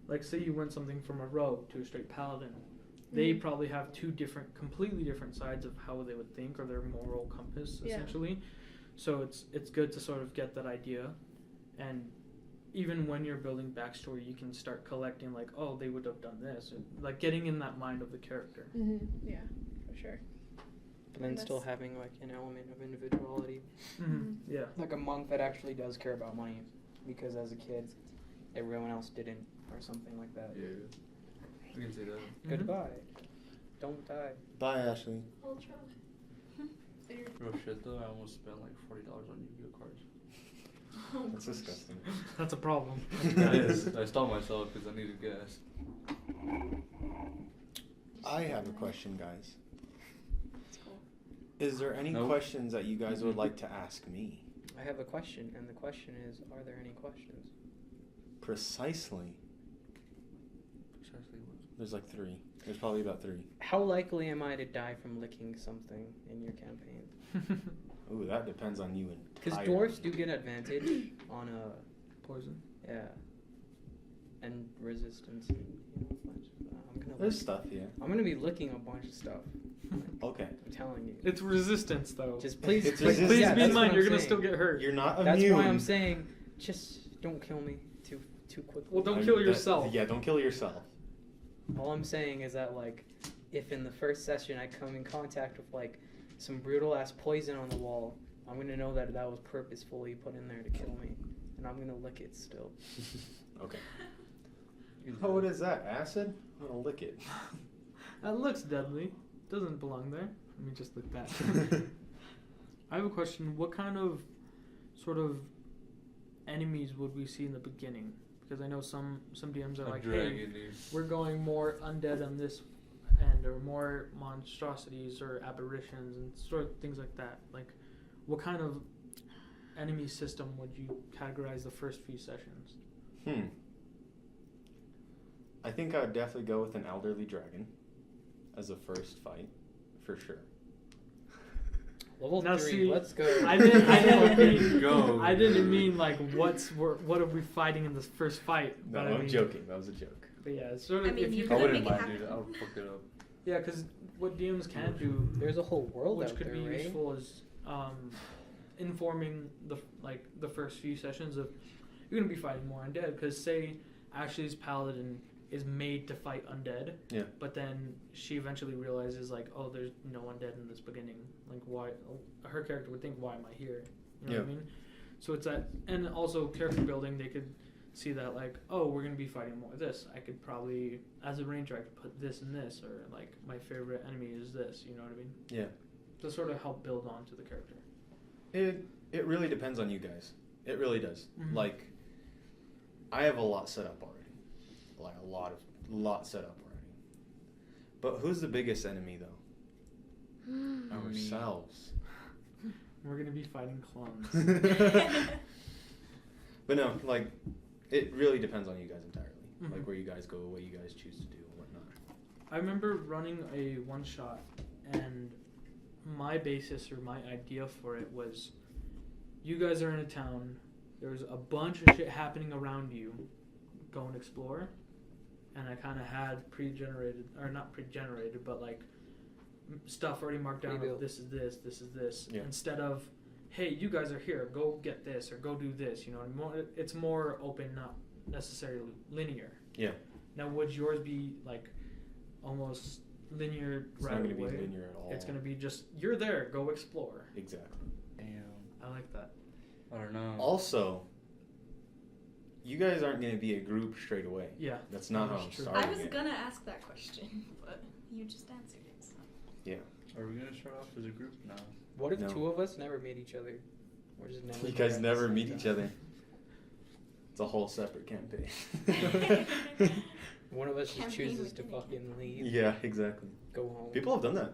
Like, say you went something from a rogue to a straight paladin. They probably have 2 completely different sides of how they would think, or their moral compass, essentially. So it's good to sort of get that idea, and even when you're building backstory, you can start collecting, like, oh, they would have done this, and like getting in that mind of the character. Yeah, for sure. But then still having like an element of individuality. Yeah. Like a monk that actually does care about money, because as a kid, everyone else didn't, or something like that. Yeah. We can say that. Goodbye. Don't die. Bye, Ashley. I'll try. Real shit though, I almost spent like $40 on Yu-Gi-Oh cards. That's disgusting. That's a problem. It is. I stopped myself because I needed gas. I have a question, guys. That's cool. Is there any questions that you guys would like to ask me? I have a question, and the question is, are there any questions? Precisely. Precisely what? There's like 3. There's probably about 3. How likely am I to die from licking something in your campaign? Ooh, that depends on you. Because dwarves do get advantage on a poison. Yeah. and resistance. And, I'm gonna There's stuff, yeah. I'm gonna be licking a bunch of stuff. Okay. I'm telling you. It's resistance, though. Just please, It's Like, resistance. please yeah, be that's in what mind, I'm you're gonna saying. still get hurt. You're not That's immune. why I'm saying, just don't kill me too quickly. Well, don't I mean, kill that- yourself. Yeah, don't kill yourself. All I'm saying is that, like, if in the first session I come in contact with, like, some brutal ass poison on the wall, I'm gonna know that that was purposefully put in there to kill me, and I'm gonna lick it still. Okay. Oh, what is that? Acid? I'm gonna lick it. That looks deadly. Doesn't belong there. Let me just look that. I have a question. What kind of sort of enemies would we see in the beginning? Because I know some DMs are A like, dragon, hey, dude. we're going more undead on this end, or more monstrosities or apparitions and sort of things like that. Like, what kind of enemy system would you categorize the first few sessions? I think I would definitely go with an elderly dragon as a first fight, for sure. Level Now 3, see, let's go. I didn't mean Go. I didn't mean like what are we fighting in this first fight? No, But I I'm mean, joking. That was a joke. But yeah, it's sort of I mean, if you you could I could, wouldn't make it mind, dude. happen. I would fuck it up. yeah, because what DMs can do, There's a whole world which out could there, be right? useful, is informing the first few sessions of you're gonna be fighting more undead. Because say Ashley's paladin is made to fight undead, Yeah. but then she eventually realizes like, oh, there's no undead in this beginning. Like, why? Her character would think, why am I here? You know what I mean? So it's that, and also character building. They could see that like, oh, we're gonna be fighting more of this. I could probably, as a ranger, I could put this and this, or like my favorite enemy is this. You know what I mean? Yeah. To sort of help build on to the character. It really depends on you guys. It really does. Mhm. Like, I have a lot set up already. Like a lot set up already. But who's the biggest enemy though? Ourselves. We're gonna be fighting clones. But no, like, it really depends on you guys entirely. Mhm. Like where you guys go, what you guys choose to do, and whatnot. I remember running a one shot, and my basis or my idea for it was, you guys are in a town. There's a bunch of shit happening around you. Go and explore. And I kind of had pre-generated, or not pre-generated, but like stuff already marked down. Of, this is this, this is this. Yeah. Instead of, hey, you guys are here. Go get this or go do this. You know, it's more open, not necessarily linear. Yeah. Now, would yours be like almost linear It's right not going to away? be linear at all. It's going to be just, you're there. Go explore. Exactly. Damn. I like that. I don't know. Also, you guys aren't going to be a group straight away. Yeah. That's not how That's I'm true. starting I was it. gonna ask that question, but you just answered it. So. Yeah. Are we gonna start off as a group? No. What if No. 2 of us never meet each other? Or just never You go guys at the never same meet time? each other. It's a whole separate campaign. One of us just Campaign chooses to beginning. fucking leave. Yeah, exactly. Go home. People have done that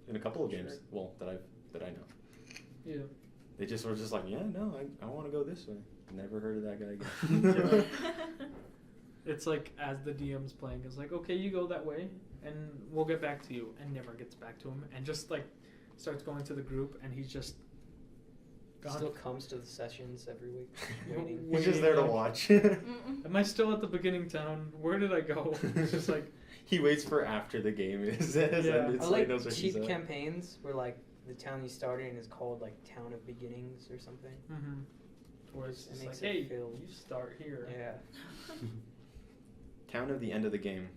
in a couple of Sure. games. Well, that I know. Yeah. They just were just like, yeah, no, I want to go this way. Never heard of that guy again. It's like, as the DM's playing, it's like, okay, you go that way, and we'll get back to you, and never gets back to him, and just like starts going to the group, and he's just gone. Still comes to the sessions every week. waiting. He's just there to Like, watch. Am I still at the beginning town? Where did I go? It's just like, He waits for after the game is ended, I so he like knows where he's cheap at. campaigns where like the town you started in is called like Town of Beginnings or something. where it's It just makes like, it hey, feel- you start here. Yeah. Town of the end of the game.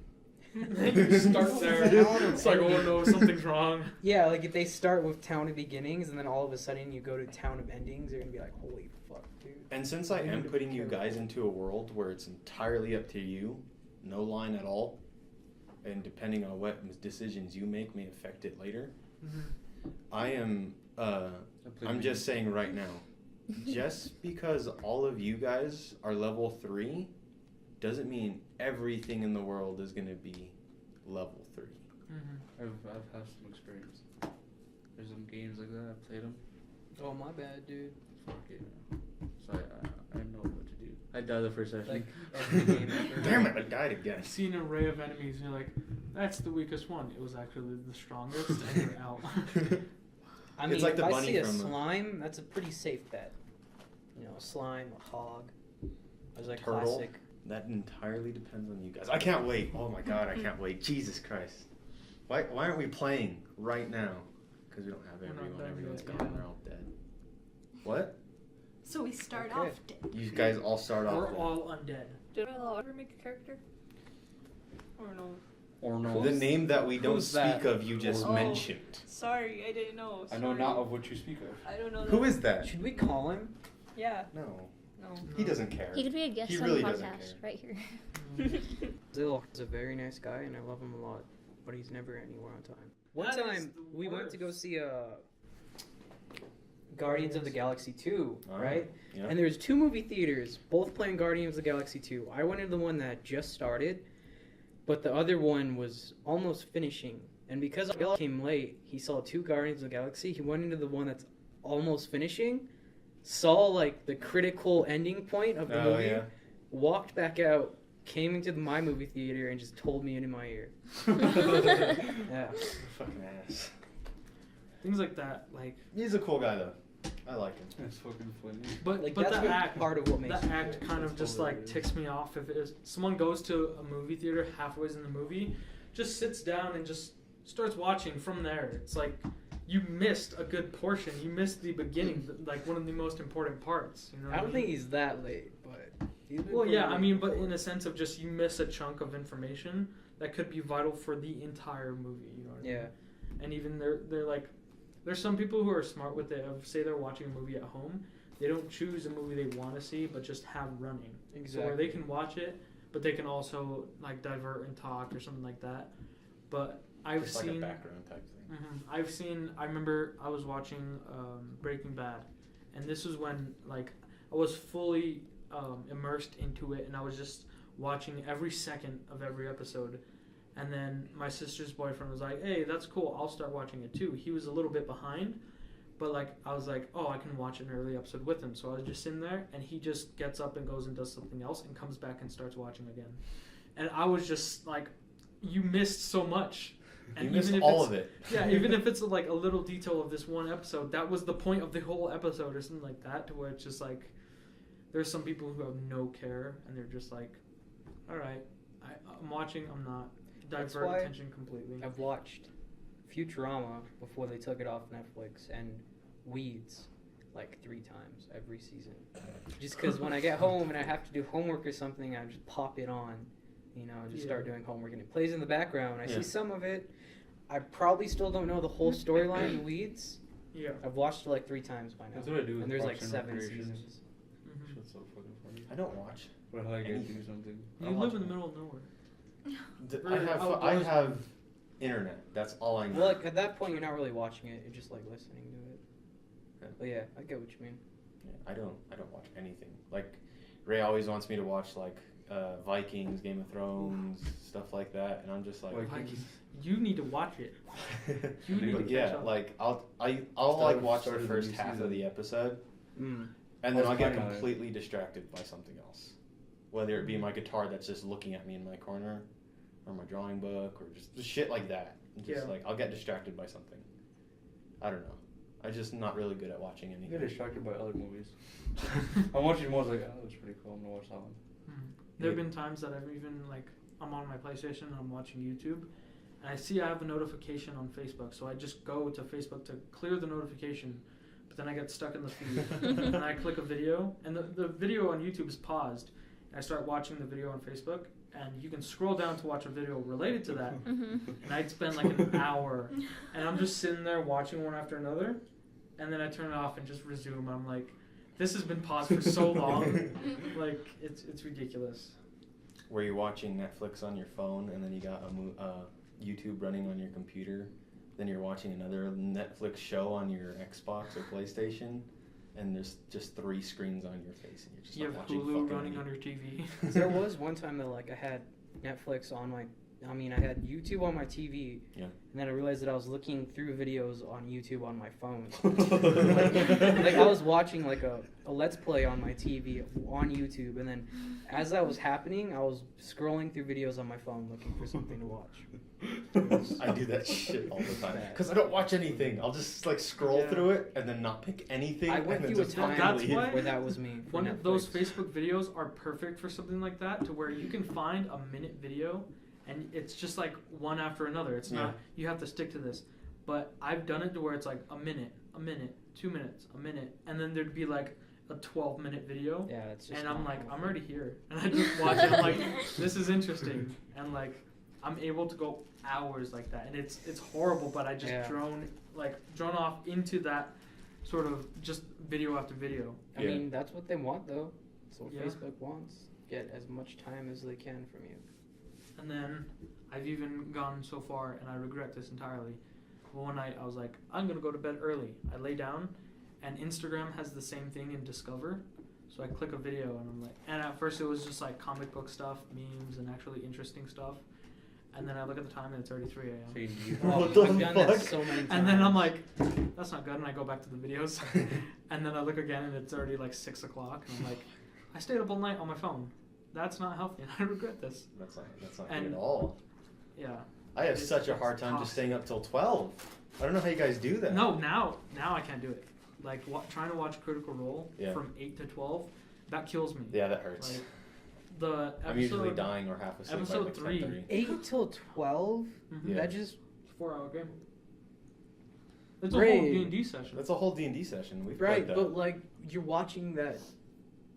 You start there. It's like, oh no, something's wrong. Yeah, like if they start with Town of Beginnings and then all of a sudden you go to Town of Endings, they're gonna be like, holy fuck, dude. And since I We am need to putting be you guys careful. into a world where it's entirely up to you, no line at all, and depending on what decisions you make may affect it later, I am, I'm just saying right now, just because all of you guys are level 3 doesn't mean everything in the world is going to be level 3. I've had some experience. There's some games like that. I played them. Oh my bad, dude. Fuck yeah. So I know what to do. I died the first session. Like every game ever. Damn it, I died again. I see an array of enemies, and you're like, that's the weakest one. It was actually the strongest, and you're out. I mean, It's like if the I bunny see a from, slime, that's a pretty safe bet. You know, a slime, a hog. There's like Turtle. classic. That entirely depends on you guys. I can't wait. Oh my god, I can't wait. Jesus Christ. Why aren't we playing right now? Because we don't have We're not everyone. done Everyone's yet, gone. yeah. They're all dead. What? So we start Okay. off dead. You guys all start off. We're dead. all undead. Did I ever make a character? Or no? Or no. The name that we don't Who's speak that? of, you just Oh. mentioned. Sorry, I didn't know. I know Sorry. not of what you speak of. I don't know. Who is that? Should we call him? Yeah. No. No. He doesn't care. He could be a guest He on really the doesn't podcast care. right here. Zil is a very nice guy, and I love him a lot, but he's never anywhere on time. One That is time, the we went to go worst. see Guardians of the Galaxy 2, Oh, right? yeah. And there's 2 movie theaters, both playing Guardians of the Galaxy 2. I went into the one that just started, but the other one was almost finishing. And because I came late, he saw 2 Guardians of the Galaxy. He went into the one that's almost finishing, saw like the critical ending point of the movie, yeah. walked back out, came into my movie theater, and just told me into my ear. Yeah. Fucking ass. Things like that, like. He's a cool guy though. I like him. That's fucking funny. But Like, but that's the what act part of what makes that it act cool. kind of just like ticks me off. If it is, someone goes to a movie theater halfway in the movie, just sits down and just starts watching from there. It's like you missed a good portion. You missed the beginning, like one of the most important parts. You know. I don't think he's that late, but he's been Well, yeah, pretty I late mean, but before. in a sense of just you miss a chunk of information that could be vital for the entire movie. You know what I mean? Yeah. And even they're like, there's some people who are smart with it. Of say they're watching a movie at home, they don't choose a movie they want to see, but just have running. So where they can watch it, but they can also like divert and talk or something like that. But I've Just seen like a background type thing. I remember I was watching Breaking Bad, and this was when like I was fully immersed into it, and I was just watching every second of every episode. And then my sister's boyfriend was like, "Hey, that's cool. I'll start watching it too." He was a little bit behind, but like I was like, "Oh, I can watch an early episode with him." So I was just sitting there, and he just gets up and goes and does something else, and comes back and starts watching again. And I was just like, "You missed so much." And You missed even if all it's, of it. yeah, even if it's like a little detail of this one episode, that was the point of the whole episode or something like that, to where it's just like, there's some people who have no care, and they're just like, all right, I'm watching, I'm not. That's Divert why attention completely. I've watched Futurama before they took it off Netflix, and Weeds like 3 times every season. Just because when I get home and I have to do homework or something, I just pop it on, you know, and just start doing homework, and it plays in the background. I see some of it. I probably still don't know the whole storyline in Weeds. Yeah. I've watched it like 3 times by now. That's what I do with And there's like Parks and 7 Recreations. seasons. Mhm. Shit's so fucking funny. I don't watch. But how I get anything. do something. You I'm live in the watching middle of nowhere. I have internet. That's all I need. Well, like, at that point, you're not really watching it. You're just like listening to it. Yeah. But yeah, I get what you mean. Yeah, I don't watch anything. Like Ray always wants me to watch like Vikings, Game of Thrones, stuff like that, and I'm just like, Vikings. You need to watch it. You need to but catch yeah, up. like I'll like watch the started the first new half of season. the episode, Mm. and I then was I'll get planning on it. completely distracted by something else, whether it be my guitar that's just looking at me in my corner, or my drawing book, or just shit like that. Just Yeah. like I'll get distracted by something. I don't know. I'm just not really good at watching I anything. get distracted by other movies. I'm watching more like, oh, that's pretty cool. I'm gonna watch that one. There have been times that I've even like I'm on my PlayStation and I'm watching YouTube, and I see I have a notification on Facebook, so I just go to Facebook to clear the notification, but then I get stuck in the feed, and I click a video, and the video on YouTube is paused, and I start watching the video on Facebook, and you can scroll down to watch a video related to that, and I'd spend like an hour, and I'm just sitting there watching one after another, and then I turn it off and just resume. I'm like, this has been paused for so long, like it's ridiculous. Where you're watching Netflix on your phone, and then you got YouTube running on your computer, then you're watching another Netflix show on your Xbox or PlayStation, and there's just 3 screens on your face, and you're just You not have watching Hulu fucking running any- on your TV. There was one time that like I had Netflix on my I mean, I had YouTube on my TV, Yeah. and then I realized that I was looking through videos on YouTube on my phone. like I was watching like a Let's Play on my TV on YouTube, and then as that was happening, I was scrolling through videos on my phone looking for something to watch. I do that shit all the time Bad. because I don't watch anything. I'll just like scroll Yeah. through it and then not pick anything. I went and then through a just time fucking That's leave. why- where that was me. for One of those Netflix. Facebook videos are perfect for something like that, to where you can find a minute video, and it's just like one after another. It's not you have to stick to this. But I've done it to where it's like a minute, 2 minutes, a minute, and then there'd be like a 12-minute video. Yeah, it's just. And I'm not like, healthy. I'm already here, and I just watch it. I'm like, this is interesting, and like, I'm able to go hours like that, and it's horrible, but I just Yeah. drone off into that sort of just video after video. I mean, that's what they want, though. That's what Yeah. Facebook wants. Get as much time as they can from you. And then I've even gone so far, and I regret this entirely. But one night I was like, I'm gonna go to bed early. I lay down, and Instagram has the same thing in Discover. So I click a video, and I'm like, and at first it was just like comic book stuff, memes, and actually interesting stuff. And then I look at the time, and it's already 3 a.m. So you, What the I've done that fuck? so many times. And then I'm like, that's not good, and I go back to the videos. And then I look again, and it's already like 6 o'clock, and I'm like, I stayed up all night on my phone. That's not healthy, and I regret this. That's not good And- at all. Yeah. I have It's- such a hard it's time tough. just staying up till 12. I don't know how you guys do that. No, now I can't do it. Like trying to watch Critical Role Yeah. from 8 to 12, that kills me. Yeah, that hurts. Like, the episode, I'm usually dying or half asleep episode by like 3. 10:30. 8 till 12? Mhm. Yeah. That just. It's a 4-hour game. It's a Right. whole D&D session. That's a whole D&D session. We've Right, played that. but like, you're watching that.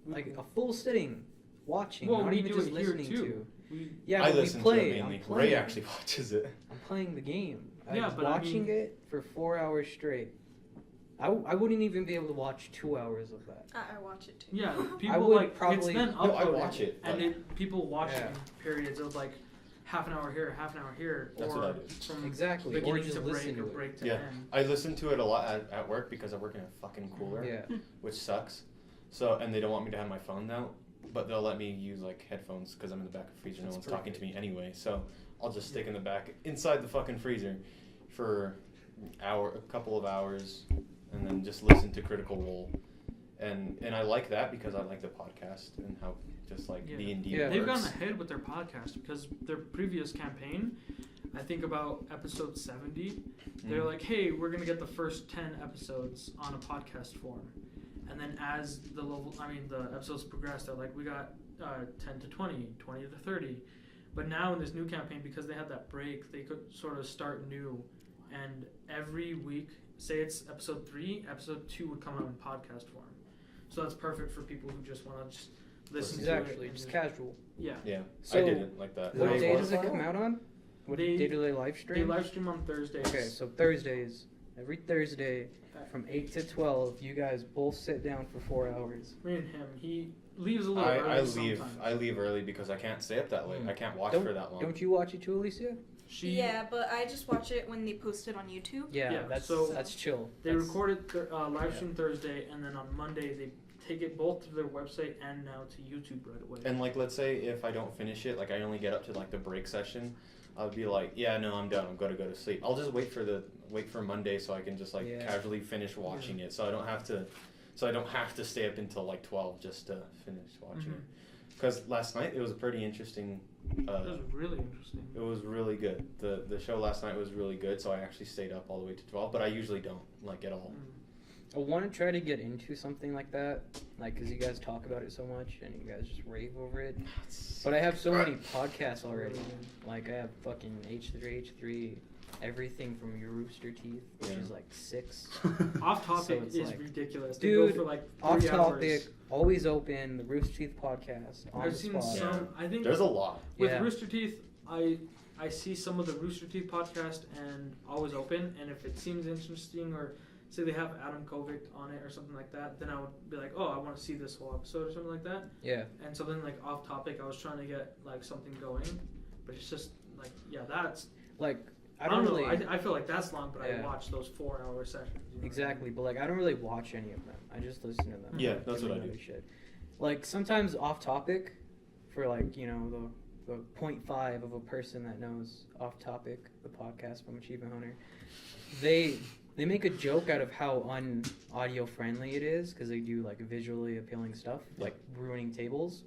Like, a full sitting. Watching, Well, not we even do just it here, listening too. to. We, Yeah, I but we listen play. to it I'm mainly. playing. Ray actually watches it. I'm playing the game. Yeah, I'm but I watching mean- it for 4 hours straight. I wouldn't even be able to watch 2 hours of that. I watch it too. yeah, I people would like probably- it's then No, I uploaded, watch it, and but- people watch Yeah. it in periods of like half an hour here, half an hour here, That's or what I do. from Exactly, or beginning just to listen break to or it. break to Yeah. end. I listen to it a lot at work because I work in a fucking cooler, Yeah. which sucks. So, and they don't want me to have my phone out, but they'll let me use like headphones because I'm in the back of the freezer. No That's one's talking to me anyway. So I'll just stick in the back inside the fucking freezer for a couple of hours, and then just listen to Critical Role. And I like that because I like the podcast and how just like Yeah. D&D Yeah. They've works. gone ahead with their podcast because their previous campaign, I think about episode 70, they're Mm. like, hey, we're going to get the first 10 episodes on a podcast form. And then as the episodes progress, they're like, we got 10 to 20, 20 to 30. But now in this new campaign, because they had that break, they could sort of start new. And every week, say it's episode 3, episode 2 would come out in podcast form. So that's perfect for people who just want to just listen to it. Exactly, and just casual. Yeah. Yeah, So, I didn't like that. What Ray day was- does it come out on? What They- day do they live stream? They live stream on Thursdays. Okay, so Thursdays. Every Thursday from 8 to 12, you guys both sit down for 4 hours. Me and him, he leaves a little I early leave. sometimes. I leave early because I can't stay up that late. Mm. I can't watch Don't- for that long. Don't you watch it too, Alicia? Yeah, but I just watch it when they post it on YouTube. Yeah, Yeah, that's so that's chill. They That's- record it live stream Thursday, and then on Monday they take it both to their website and now to YouTube right away. And like, let's say if I don't finish it, like I only get up to like the break session, I'll be like, yeah, no, I'm done. I'm gonna go to sleep. I'll just wait for Monday so I can just like Yeah. casually finish watching it. So I don't have to stay up until like 12 just to finish watching Mhm. it. Because last night it was a pretty interesting. It was really interesting. It was really good. The show last night was really good, so I actually stayed up all the way to 12. But I usually don't like at all. Mm. I want to try to get into something like that, like because you guys talk about it so much and you guys just rave over it. But I have so many podcasts already. Like I have fucking H3H3, everything from your Rooster Teeth, which Yeah. is like 6. Off So topic it's is like- ridiculous. Dude, they go for like 3 Off hours. topic, always open, the Rooster Teeth podcast on I've the seen spot. some. I think There's a lot. with Yeah. Rooster Teeth, I see some of the Rooster Teeth podcast and always open, and if it seems interesting or say they have Adam Kovic on it or something like that, then I would be like, oh, I want to see this whole episode or something like that. Yeah. And something like off topic, I was trying to get like something going, but it's just like, yeah, that's Like I don't know. really I feel like that's long, but Yeah. I watch those 4-hour sessions. You know? exactly, but like I don't really watch any of them. I just listen to them. Yeah, that's what I Doing do. other shit. Like sometimes off topic, for like the a 0.5 of a person that knows Off Topic, the podcast from Achievement Hunter. They make a joke out of how un-audio friendly it is because they do like visually appealing stuff, like ruining tables.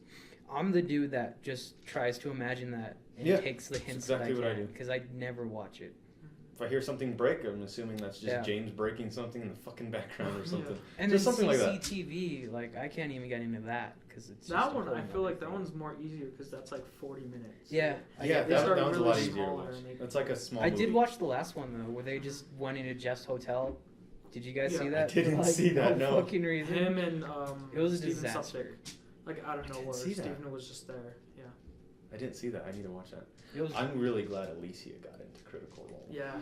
I'm the dude that just tries to imagine that and takes the hints exactly that what I I can do. because I never watch it. If I hear something break, I'm assuming that's just Yeah. James breaking something in the fucking background or something. And Just then something like that. CCTV, like I can't even get into that because it's That just a one, whole I feel nother like that thing. one's more easier because that's like 40 minutes. Yeah, Yeah, They that start one's a really lot easier to smaller watch. and they- That's like a small I movie. did watch the last one though, where they just went into Jeff's hotel. Did you guys Yeah. see I that? didn't Like, see that, no. fucking reason. Him and It was a Steven disaster. Supsick, like out of I didn't nowhere, see that. Steven was just there. Yeah. I didn't see that. I need to watch that. It was I'm really glad Alicia got into Critical Role. Yeah.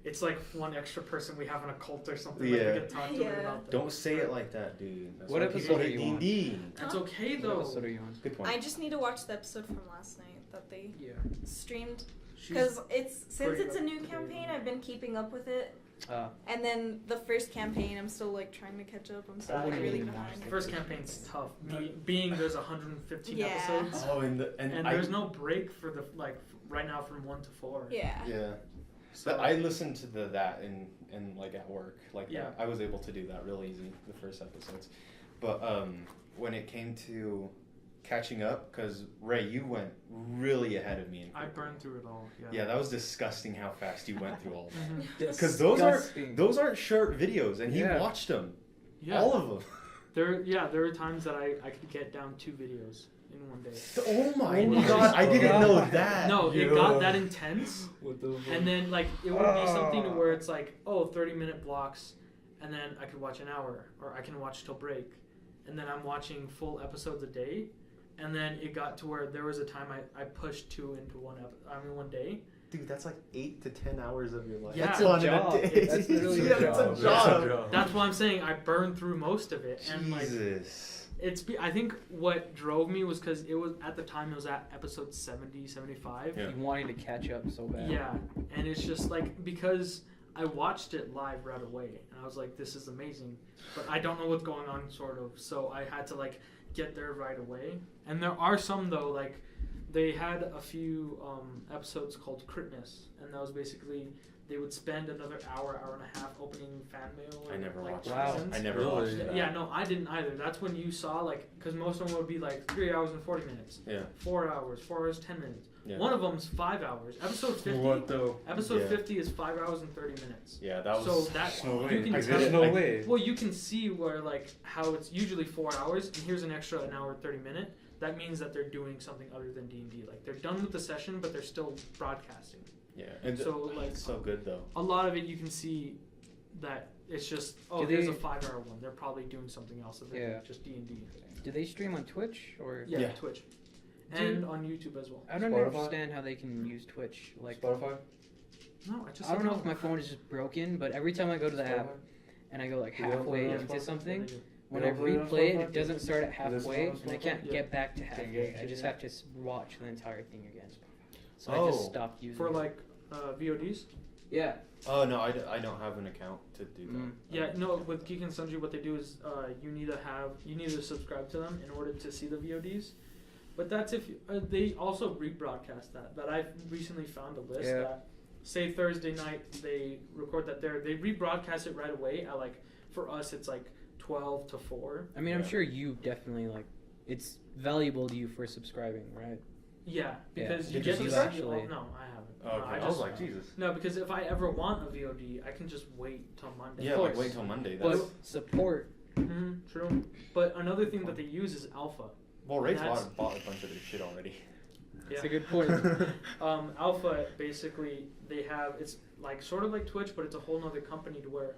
It's like one extra person we have in a cult or something. Yeah. Like we could talk to her about that. Don't say it like that, dude. That's What why episode people are hate you on? D&D. That's okay What though. episode are you on? Good point. I just need to watch the episode from last night that they Yeah. streamed She's because since pretty it's a up new to date. campaign, I've been keeping up with it. And then the first campaign, I'm still like trying to catch up. I'm still I like, wouldn't really even behind. watch The first campaign's tough. Being there's 115 Yeah. episodes, Oh, and there's no break for the like right now from 1 to 4. Yeah. Yeah. So But I listened to that in like at work. Like Yeah. I was able to do that real easy the first episodes. But when it came to catching up, because Ray, you went really ahead of me. I burned through it all. Yeah. Yeah, that was disgusting how fast you went through all of them. Mhm. Because Disgusting. those aren't short videos, and he Yeah. watched them, Yeah. all of them. There were times that I could get down 2 videos in one day. Oh my Oh my god, I didn't know God. that. No, it got that intense. What the And then like it would be something to where it's like, 30-minute blocks, and then I could watch an hour, or I can watch till break, and then I'm watching full episodes a day, and then it got to where there was a time I pushed 2 into one day. Dude, that's like 8 to 10 hours of your life. Yeah. That's on a job. day. That's literally yeah, a that's job. a job. That's why I'm saying I burned through most of it, and like Jesus. I think what drove me was because it was at the time it was at episode 70, 75. Yeah. You wanted to catch up so bad. Yeah, and it's just like because I watched it live right away, and I was like, "This is amazing," but I don't know what's going on, sort of. So I had to like get there right away. And there are some though, like they had a few episodes called Critness, and that was basically they would spend another hour and a half opening fan mail. I never like, watched Wow. that. I never Really? watched that. Yeah, no, I didn't either. That's when you saw like, because most of them would be like 3 hours and 40 minutes, Yeah. 4 hours, 4 hours 10 minutes. Yeah. One of them's 5 hours. Episode 50. What the? Episode Yeah. 50 is 5 hours and 30 minutes. Yeah, that was. So that No you way. can I tell. did it. No I- way. Well, you can see where like how it's usually 4 hours, and here's an extra an hour 30 minute. That means that they're doing something other than D&D. Like they're done with the session, but they're still broadcasting. Yeah. And So like it's so good though. a lot of it, you can see that it's just Do here's they- a 5 hour one. They're probably doing something else other Yeah. than just D&D. Do they stream on Twitch or? Yeah, Yeah. Twitch, Dude. and on YouTube as well. I don't Spotify? understand how they can use Twitch. Like, Spotify? No, I just I don't know if my phone is just broken, but every time I go to the app and I go like You don't halfway play on into Spotify? something, Yeah, when I You don't play on replay it, Spotify? it doesn't start at Is halfway, this on and I can't Spotify? get back to Can't halfway. get- I just have to watch the entire thing again. So Oh. I just stopped using for it. like VODs. Yeah. Oh no, I don't have an account to do that. Mm. Yeah, no. With Geek and Sundry, what they do is you need to subscribe to them in order to see the VODs. But that's if they also rebroadcast that. But I've recently found a list Yeah. that say Thursday night they record that there. They rebroadcast it right away at like for us it's like 12 to 4. I mean, I'm Yeah. sure you definitely like. It's valuable to you for subscribing, right? Yeah, because Did you get you to see see. that? Oh, no, I haven't. No, Okay. I was like, Jesus. No, because if I ever want a VOD, I can just wait till Monday. Yeah, Of like course. wait till Monday. But That's support. True. But another thing that they use is Alpha. well, Ray's that's- bought a bunch of their shit already. That's a good point. Alpha, basically, they have, it's like sort of like Twitch, but it's a whole nother company to where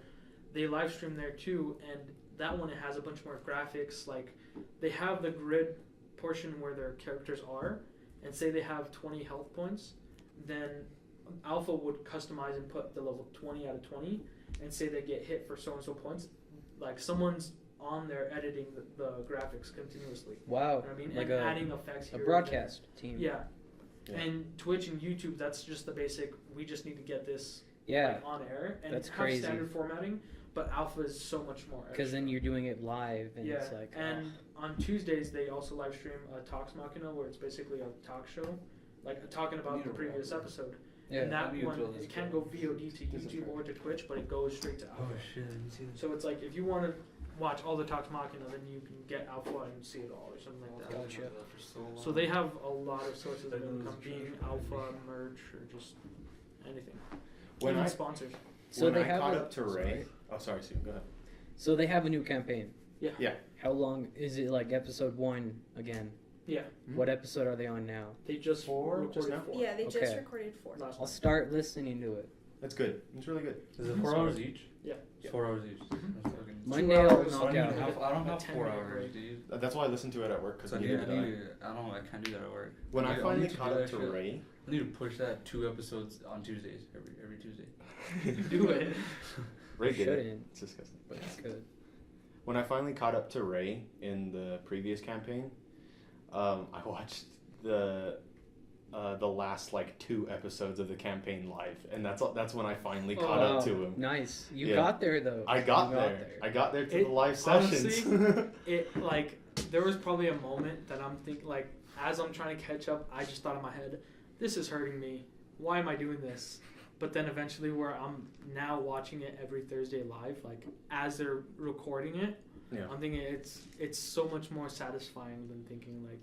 they live stream there too, and that one, it has a bunch more graphics. Like, they have the grid portion where their characters are, and say they have 20 health points, then Alpha would customize and put the level 20 out of 20, and say they get hit for so-and-so points. Like, someone's on there editing the graphics continuously. Wow. You know what I mean? Like and a adding effects a here and broadcast team. there. Yeah. And Twitch and YouTube, that's just the basic. We just need to get this Yeah. like, on air and That's have crazy. standard formatting. but alpha is so much more. Because then you're doing it live, and yeah, it's like. and on Tuesdays they also live stream Talks Machina, where it's basically a talk show, like talking about the previous episode. Yeah. And that one, it can't go VOD to YouTube or to Twitch, but it goes straight to alpha. Oh shit! I didn't see that. So it's like if you want to watch all the Talks Machina, then you can get alpha and see it all or something like that. Gotcha. So they have a lot of sources of income, being alpha, merch, or just anything. When Even I sponsors. So when they I have caught a- up to Ray. Oh, sorry, Sue. Go ahead. So they have a new campaign. Yeah. Yeah. How long is it? Like episode 1 again? Yeah. What episode are they on now? They just Four recorded now? 4. Yeah, they just Okay. recorded 4. Last I'll night. start listening to it. That's good. It's really good. Is it 4 hours each? Yeah. It's 4 hours each. That's fucking- Monday I'll hours, knock I don't out. have, I don't A have 4 10-minute hours, break. dude. That's why I listen to it at work because So I neither did I. I can't do that at work. When I I'll finally need to caught do up that to shit. Ray, I need to push that 2 episodes on Tuesdays every Tuesday. Do it. Ray did it. Shouldn't. It's disgusting. But That's good. when I finally caught up to Ray in the previous campaign, I watched the last like 2 episodes of the campaign live, and that's when I finally caught up to him. Nice. You Yeah. got there though. I got You there. I got there to It- the live honestly, sessions. It like there was probably a moment that I'm thinking like as I'm trying to catch up, I just thought in my head, this is hurting me. Why am I doing this? But then eventually, where I'm now watching it every Thursday live, like as they're recording it, Yeah. I'm thinking it's so much more satisfying than thinking like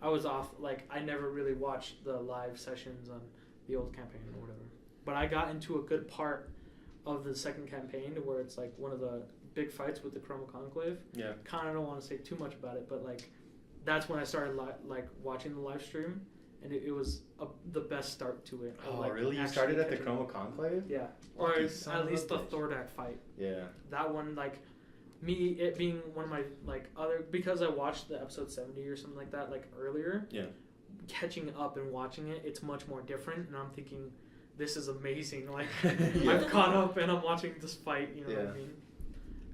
I was off. Like I never really watched the live sessions on the old campaign or whatever. But I got into a good part of the second campaign where it's like one of the big fights with the Chroma Conclave. Yeah. Kind of don't want to say too much about it, but like that's when I started like watching the live stream, and it was the best start to it. of, Oh, like, really? You actually started at the catching up. Chroma Conclave? Yeah, or Lucky at son of a least the bitch. Thordak fight. Yeah. That one, like me, it being one of my like other because I watched the episode 70 or something like that like earlier. Yeah. Catching up and watching it, it's much more different, and I'm thinking, this is amazing. Like Yeah. I've caught up and I'm watching this fight. You know what Yeah. I mean?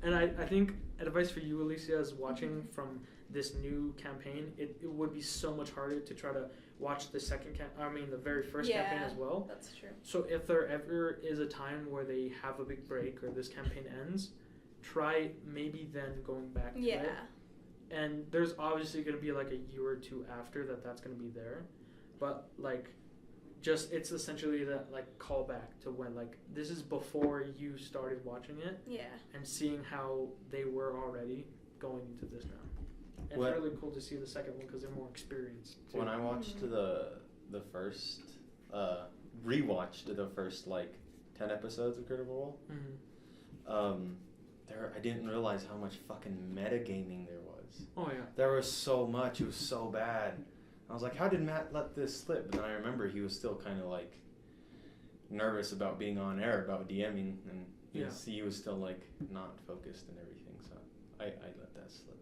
And I think advice for you, Alicia, is watching from this new campaign. It would be so much harder to try to watch the the very first campaign as well. That's true. So if there ever is a time where they have a big break or this campaign ends, try maybe then going back to it. Yeah. And there's obviously going to be like a year or 2 after that's going to be there. But like just it's essentially that like callback to when like this is before you started watching it Yeah. and seeing how they were already going into this now. And What- it's really cool to see the second one because they're more experienced. Too. When I watched the first rewatched the first like 10 episodes of Critical Role, Mhm. I didn't realize how much fucking metagaming there was. Oh yeah. There was so much. It was so bad. I was like, how did Matt let this slip? But then I remember he was still kind of like nervous about being on air, about DMing, and he was still like not focused and everything. So I let that slip.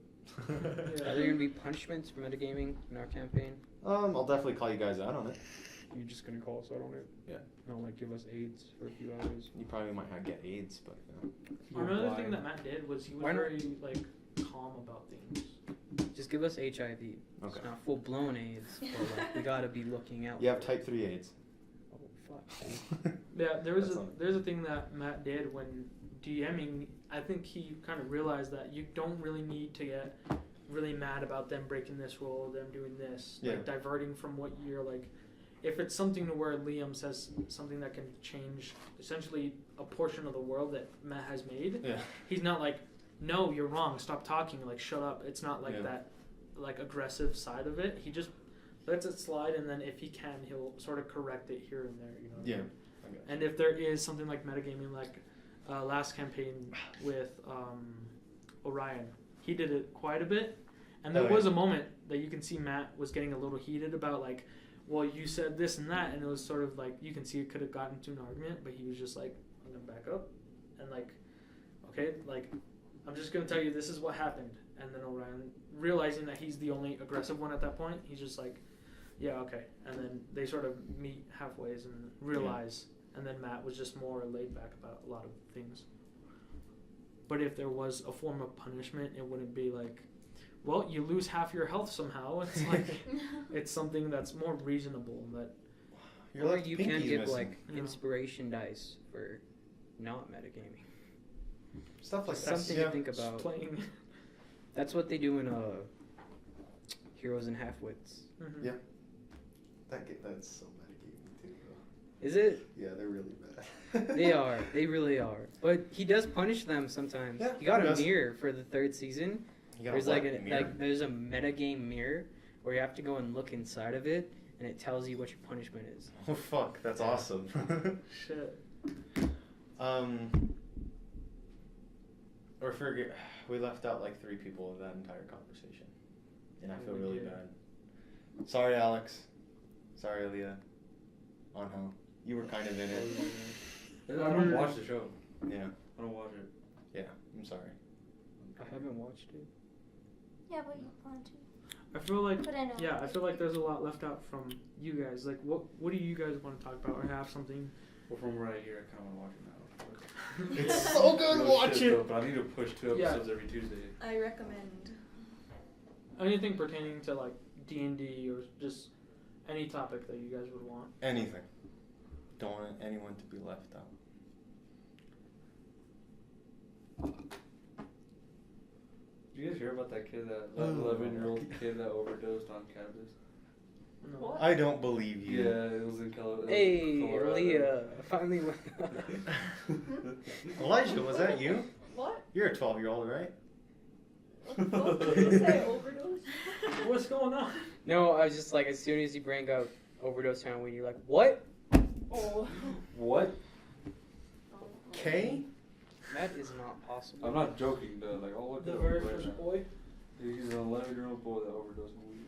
Are there gonna be punishments for metagaming in our campaign? I'll definitely call you guys out on it. You're just gonna call us out on it? Yeah. Don't like give us AIDS for a few hours. You probably might not get AIDS, but Another thing that Matt did was he was Why not? very like calm about things. Just give us HIV. Okay. It's not full blown AIDS, but like we gotta be looking out. you have for type 3 AIDS. it. Oh fuck. Yeah, there's That's a thing that Matt did when DMing. I think he kind of realized that you don't really need to get really mad about them breaking this rule, them doing this, Yeah. like diverting from what you're like. If it's something to where Liam says something that can change essentially a portion of the world that Matt has made, Yeah. he's not like, no, you're wrong, stop talking, like shut up. It's not like Yeah. that like aggressive side of it. He just lets it slide, and then if he can, he'll sort of correct it here and there, you know. Yeah. And if there is something like metagaming, like last campaign with Orion, he did it quite a bit. And there Oh, was yeah. a moment that you can see Matt was getting a little heated about, like, well, you said this and that, and it was sort of like you can see it could have gotten to an argument, but he was just like, I'm gonna back up, and like, okay, like, I'm just gonna tell you this is what happened. And then Orion, realizing that he's the only aggressive one at that point, he's just like, yeah, okay. And then they sort of meet halfway and realize, and then Matt was just more laid back about a lot of things. But if there was a form of punishment, it wouldn't be like, well, you lose half your health somehow. It's like, it's something that's more reasonable. That Your Or left you can pinky's give missing. like Yeah. inspiration dice for not metagaming. Stuff like that. Something Yeah. to think Just about. playing. That's what they do in Heroes and Halfwits. Mhm. Yeah. That's so metagaming too, though. Is it? Yeah, they're really bad. They are. They really are. But he does punish them sometimes. Yeah, he got he a does. mirror for the 3rd season. You got There's what? like Mirror? there's a metagame mirror where you have to go and look inside of it, and it tells you what your punishment is. Oh fuck, that's Yeah. awesome. Shit. Or forget, we left out like 3 people of that entire conversation, and I feel We really did. bad. Sorry, Alex. Sorry, Aaliyah. Anhel, you were kind of in it. I don't watch the show. Yeah, I don't watch it. yeah. I'm sorry. I haven't watched it. Yeah, but you want to. I feel like But I know. I feel like there's a lot left out from you guys. Like, what do you guys want to talk about or have something? Well, from what I hear, I kind of want to watch it now. It's so good. No Watch shit, it. though, but I need to push 2 Yeah. episodes every Tuesday. I recommend. Anything pertaining to like D&D or just any topic that you guys would want. Anything. Don't want anyone to be left out. Did you guys hear about that kid, that 11-year-old kid that overdosed on cannabis? No. What? I don't believe you. Yeah, it was in Colorado. Hey, Leah, I finally went. Elijah, was that you? What? You're a 12-year-old, right? What did you say? Overdose? What's going on? No, I was just like, as soon as you bring up overdose heroin, you're like, what? Oh. What? K? That is not possible. I'm not joking, though. Like, I'll look The it up very right first now. boy. He's an 11-year-old boy that overdosed on weed.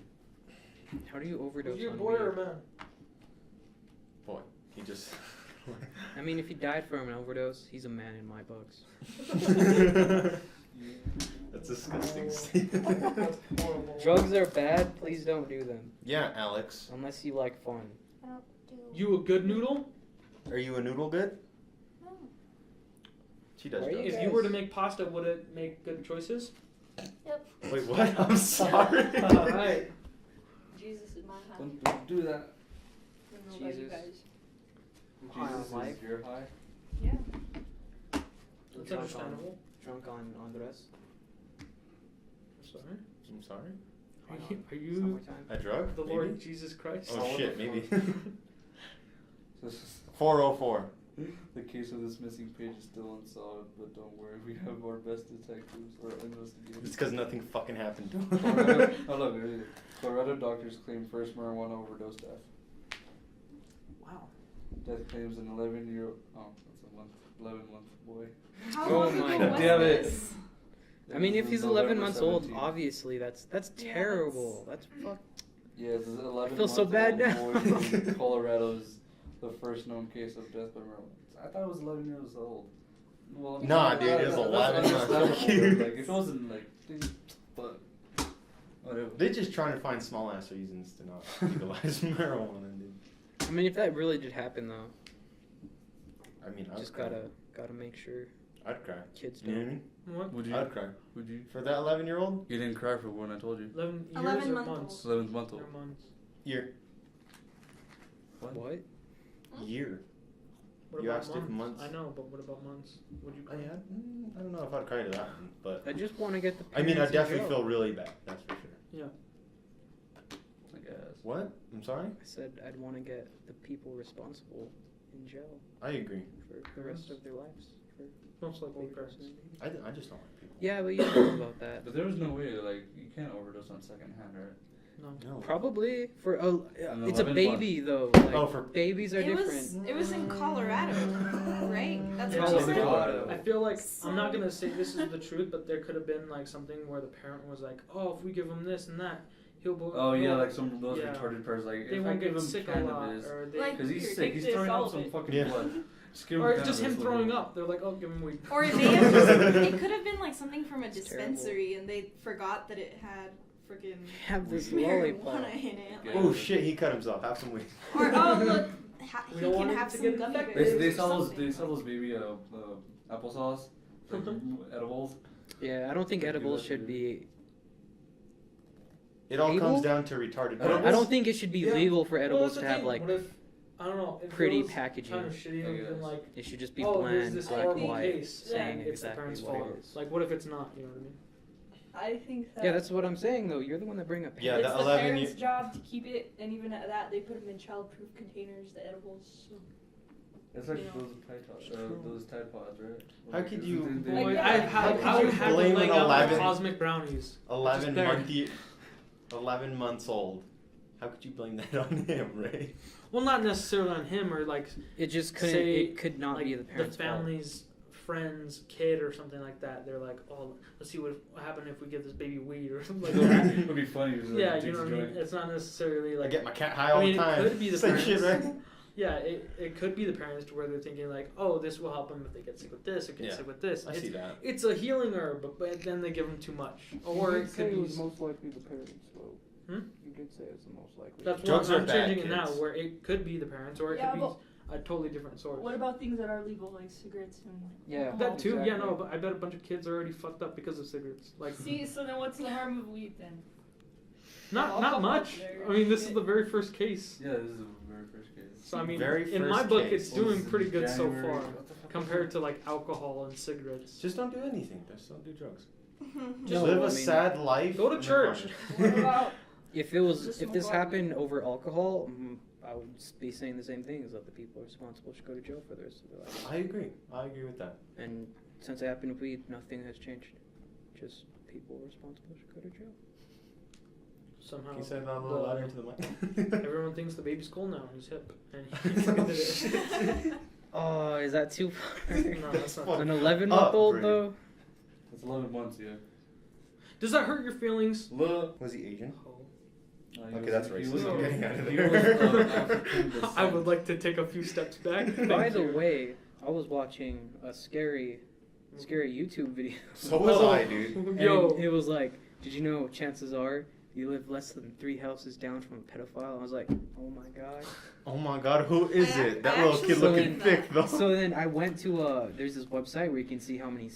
How do you overdose Was you a on boy weed? or a man? Boy, he just. I mean, if he died from an overdose, he's a man in my books. That's disgusting. That's horrible. Drugs are bad. Please don't do them Yeah, Alex. unless you like fun. I don't do. You a good noodle? Are you a noodle good? No. She does. Why are you drugs. If you were to make pasta, would it make good choices? Wait, what? I'm sorry. All right. Jesus is my high. Don't do that. I don't know about you Jesus. guys. I'm high on Jesus life. is your high. Yeah. That's Drunk understandable. Drunk on Andres. Sorry. I'm sorry. Are you Summertime. A drug? the maybe? Lord Jesus Christ? Oh shit, maybe. So this is- 404. the case of this missing page is still unsolved, but don't worry, we have our best detectives or investigators. It's because nothing fucking happened to Colorado, him. oh look, there it is. Colorado doctors claim first marijuana overdose death. Wow. Death claims an 11-year-old. Oh, that's a 11-month boy. How Oh long my ago God. was Damn it. this? I mean, if This he's is 11 November months old, 17th. obviously that's Yeah, terrible. That's fuck. Yeah, this 11 feel so bad now. boy in Colorado is the first known case of death by marijuana. I thought it was 11 years old. Well, Nah, dude, it was 11 months. months. Like, if it wasn't like, but whatever. They're just trying to find small ass reasons to not legalize marijuana, dude. I mean, if that really did happen, though, I mean, I'd just cry. gotta make sure I'd cry. kids You know don't. what I mean? What? Would you? I'd cry. Would you? For that 11-year-old? You didn't cry for when I told you. 11 years 11 or month months? 11th month Or old. months. Year. What? Year. What You about asked if months. I know, but what about months? Would you I, cry? I don't know if I'd cry to that one, but I just want to get the. I mean, I parents in definitely jail. feel really bad. That's for sure. Yeah. I guess. What? I'm sorry. I said I'd want to get the people responsible in jail I agree. for the rest of their lives. For Most likely overdosing parents. on babies. I just don't like people. Yeah, but you don't know about that. But there was no way, like, you can't overdose on secondhand, right? No. No. Probably for An it's a 11 baby though. Like, Oh, for- babies are It different. was in Colorado, right? That's Yeah, what I you said. feel, Colorado. I feel like I'm not So- gonna say this is the truth, but there could have been like something where the parent was like, "Oh, if we give him this and that, he'll." Oh yeah, he'll- like some of those Yeah. retarded parents, like they if I won't give get him sick a lot, cannabis, or they, Like, because he's Here, sick, take he's this, throwing all up of some it. fucking Yeah. blood. Just give him or just cannabis, him like, throwing up. They're like, "Oh, give him weed." Or they have just, it could have been like something from a It's dispensary and they forgot that it had freaking Have this marijuana lollipop. in it. Yeah. Oh shit, he cut himself. Have some weed. Or oh look, We he don't can want have it to some get gummy infected. bears. They or sell those. something. They sell those baby applesauce, like edibles. Yeah, I don't think They do edibles that should too. be. It all Able? comes down to retarded I don't- I don't think it should be Yeah. legal for Well, edibles that's to the have thing. like. What if I don't know. It pretty feels packaging. kind of shitty. I Even guess. like, It should just be oh, there's bland, this black and horrible white, case, saying and it's the exactly parents' what fault. it is. Like, what if it's not? You know what I mean? I think that Yeah, that's what I'm saying though. You're the one that bring up. Yeah, it's the the 11 parents' year- job to keep it, and even at that, they put them in child-proof containers, the edibles. So. It's like You know. those Tide Pods, right? How could you- Like, Boy, yeah, I've how had, could I you would have blame to lay an out 11 cosmic brownies. 11 Just month 11 months old. How could you blame that on him, Ray? Well, not necessarily on him or like It just couldn't. Say, It could not like be the parents' fault. family's friend's kid or something like that. They're like, oh, let's see what happened if we give this baby weed or something like that. It would be funny. If Yeah, you know what I mean. It's not necessarily I like. get my cat high all I mean, the time. it could be the Same parents. shit, right? Yeah, it could be the parents to where they're thinking like, oh, this will help them if they get sick with this or get Yeah, sick with this. I see that. It's a healing herb, but then they give them too much, or You it did say could it be. was most likely the parents, though. Hmm? You did say it's the most likely. That's Drugs what are I'm bad, changing it now, kids. where it could be the parents, or it Yeah, could but be a totally different source. what about things that are legal, like cigarettes and Yeah. alcohol? That too, yeah, Exactly. no, but I bet a bunch of kids are already fucked up because of cigarettes. Like, See, so then what's the harm of weed then? not alcohol much. there, I mean, this is shit. the very first case. Yeah, this is the very first case. So I mean, Very in my first book, case. it's doing pretty good so January. far What the fuck compared to like alcohol and cigarettes. Just don't do anything. Just don't do drugs. Just Just live I a mean, sad life. go to and church. What about If it was, Just if this smoke happened over alcohol, I would be saying the same things that the people responsible should go to jail for the rest of their life. I agree. I agree with that. And since it happened with weed, nothing has changed. Just people responsible should go to jail. Somehow, Can you say that a little the- louder into the mic? everyone thinks the baby's cool now. He's hip, and he fucking did it. Oh, is that too far? No, that's not. An 11-month-old Brady. though. It's 11 months, yeah. Does that hurt your feelings? Look. Was he Asian? Oh. Okay, that's racist. I'm getting out of He there. was of African descent. I would like to take a few steps back. By Thank the you. way, I was watching a scary YouTube video. So was Oh, I, dude. And Yo, it was like, did you know chances are you live less than 3 houses down from a pedophile? I was like, oh my god. Oh my god, who is I- it? That I little actually kid looking seen thick, though. So then I went to there's this website where you can see how many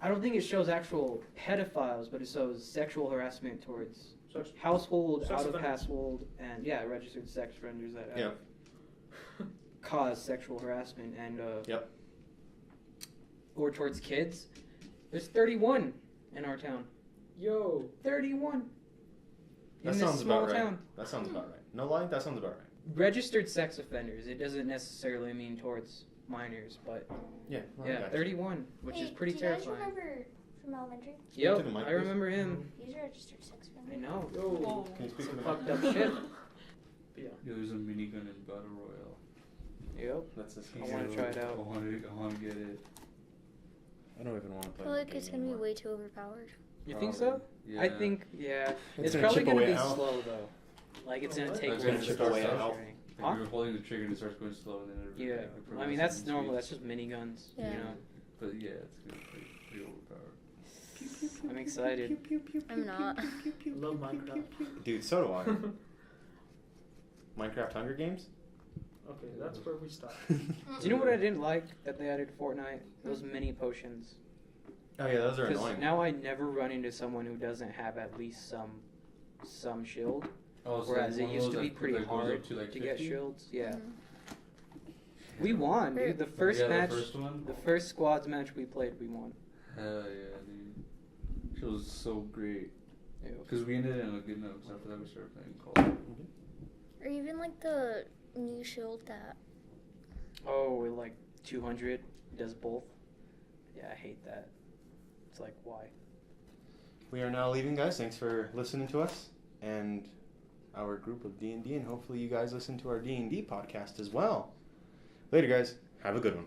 I don't think it shows actual pedophiles, but it shows sexual harassment towards Sex- household, sex out of offenders. household, and registered sex offenders that Yeah. cause sexual harassment and Yep. or towards kids. There's 31 in our town. yo, 31. That in sounds this small about right. town. That sounds about right. No lie, that sounds about right. Registered sex offenders. It doesn't necessarily mean towards minors, but Yeah. I yeah, got you. 31, which is Hey, pretty do you guys terrifying. remember from elementary? Yep, to the mic, I please. remember him. He's a registered sex I offender. know. yo. Whoa. Can you speak to the mic? Fucked up shit. But yeah. Yeah, there's a minigun in Battle Royale. Yep. That's just I wanna try it out. I want to get it. I don't even want to I play. feel that like it's game gonna be anymore. way too overpowered. You think so? Yeah. I think, it's gonna probably chip gonna away be out. slow though. Like it's gonna What? take It's away gonna the chip start away of out. shooting. Like Huh? you're holding the trigger and it starts going slow, and then it Yeah. it I mean progresses that's in normal. speed. That's just miniguns. Yeah. You know. But yeah, it's gonna be pretty overpowered. I'm excited. I'm not. I love Minecraft. Dude, so do I. Minecraft Hunger Games? Okay, that's where we stop. Do you know what I didn't like that they added Fortnite? Those mini potions. Oh yeah, those are Because annoying. now I never run into someone who doesn't have at least some shield. Oh, so Whereas one it of used those to be that- pretty that goes hard up to, like, to get 50? shields. Yeah. Mhm. We won, dude. The first yeah, match, The first one? the first squads match we played, we won. Hell yeah, dude. She was so great. Ew. Because we ended in a good note, because after that we started playing Call. Or even like the new shield that. Oh, with like 200, does both. Yeah, I hate that. It's like, why? We are now leaving, guys. Thanks for listening to us and our group of D&D, and hopefully you guys listen to our D&D podcast as well. Later, guys. Have a good one.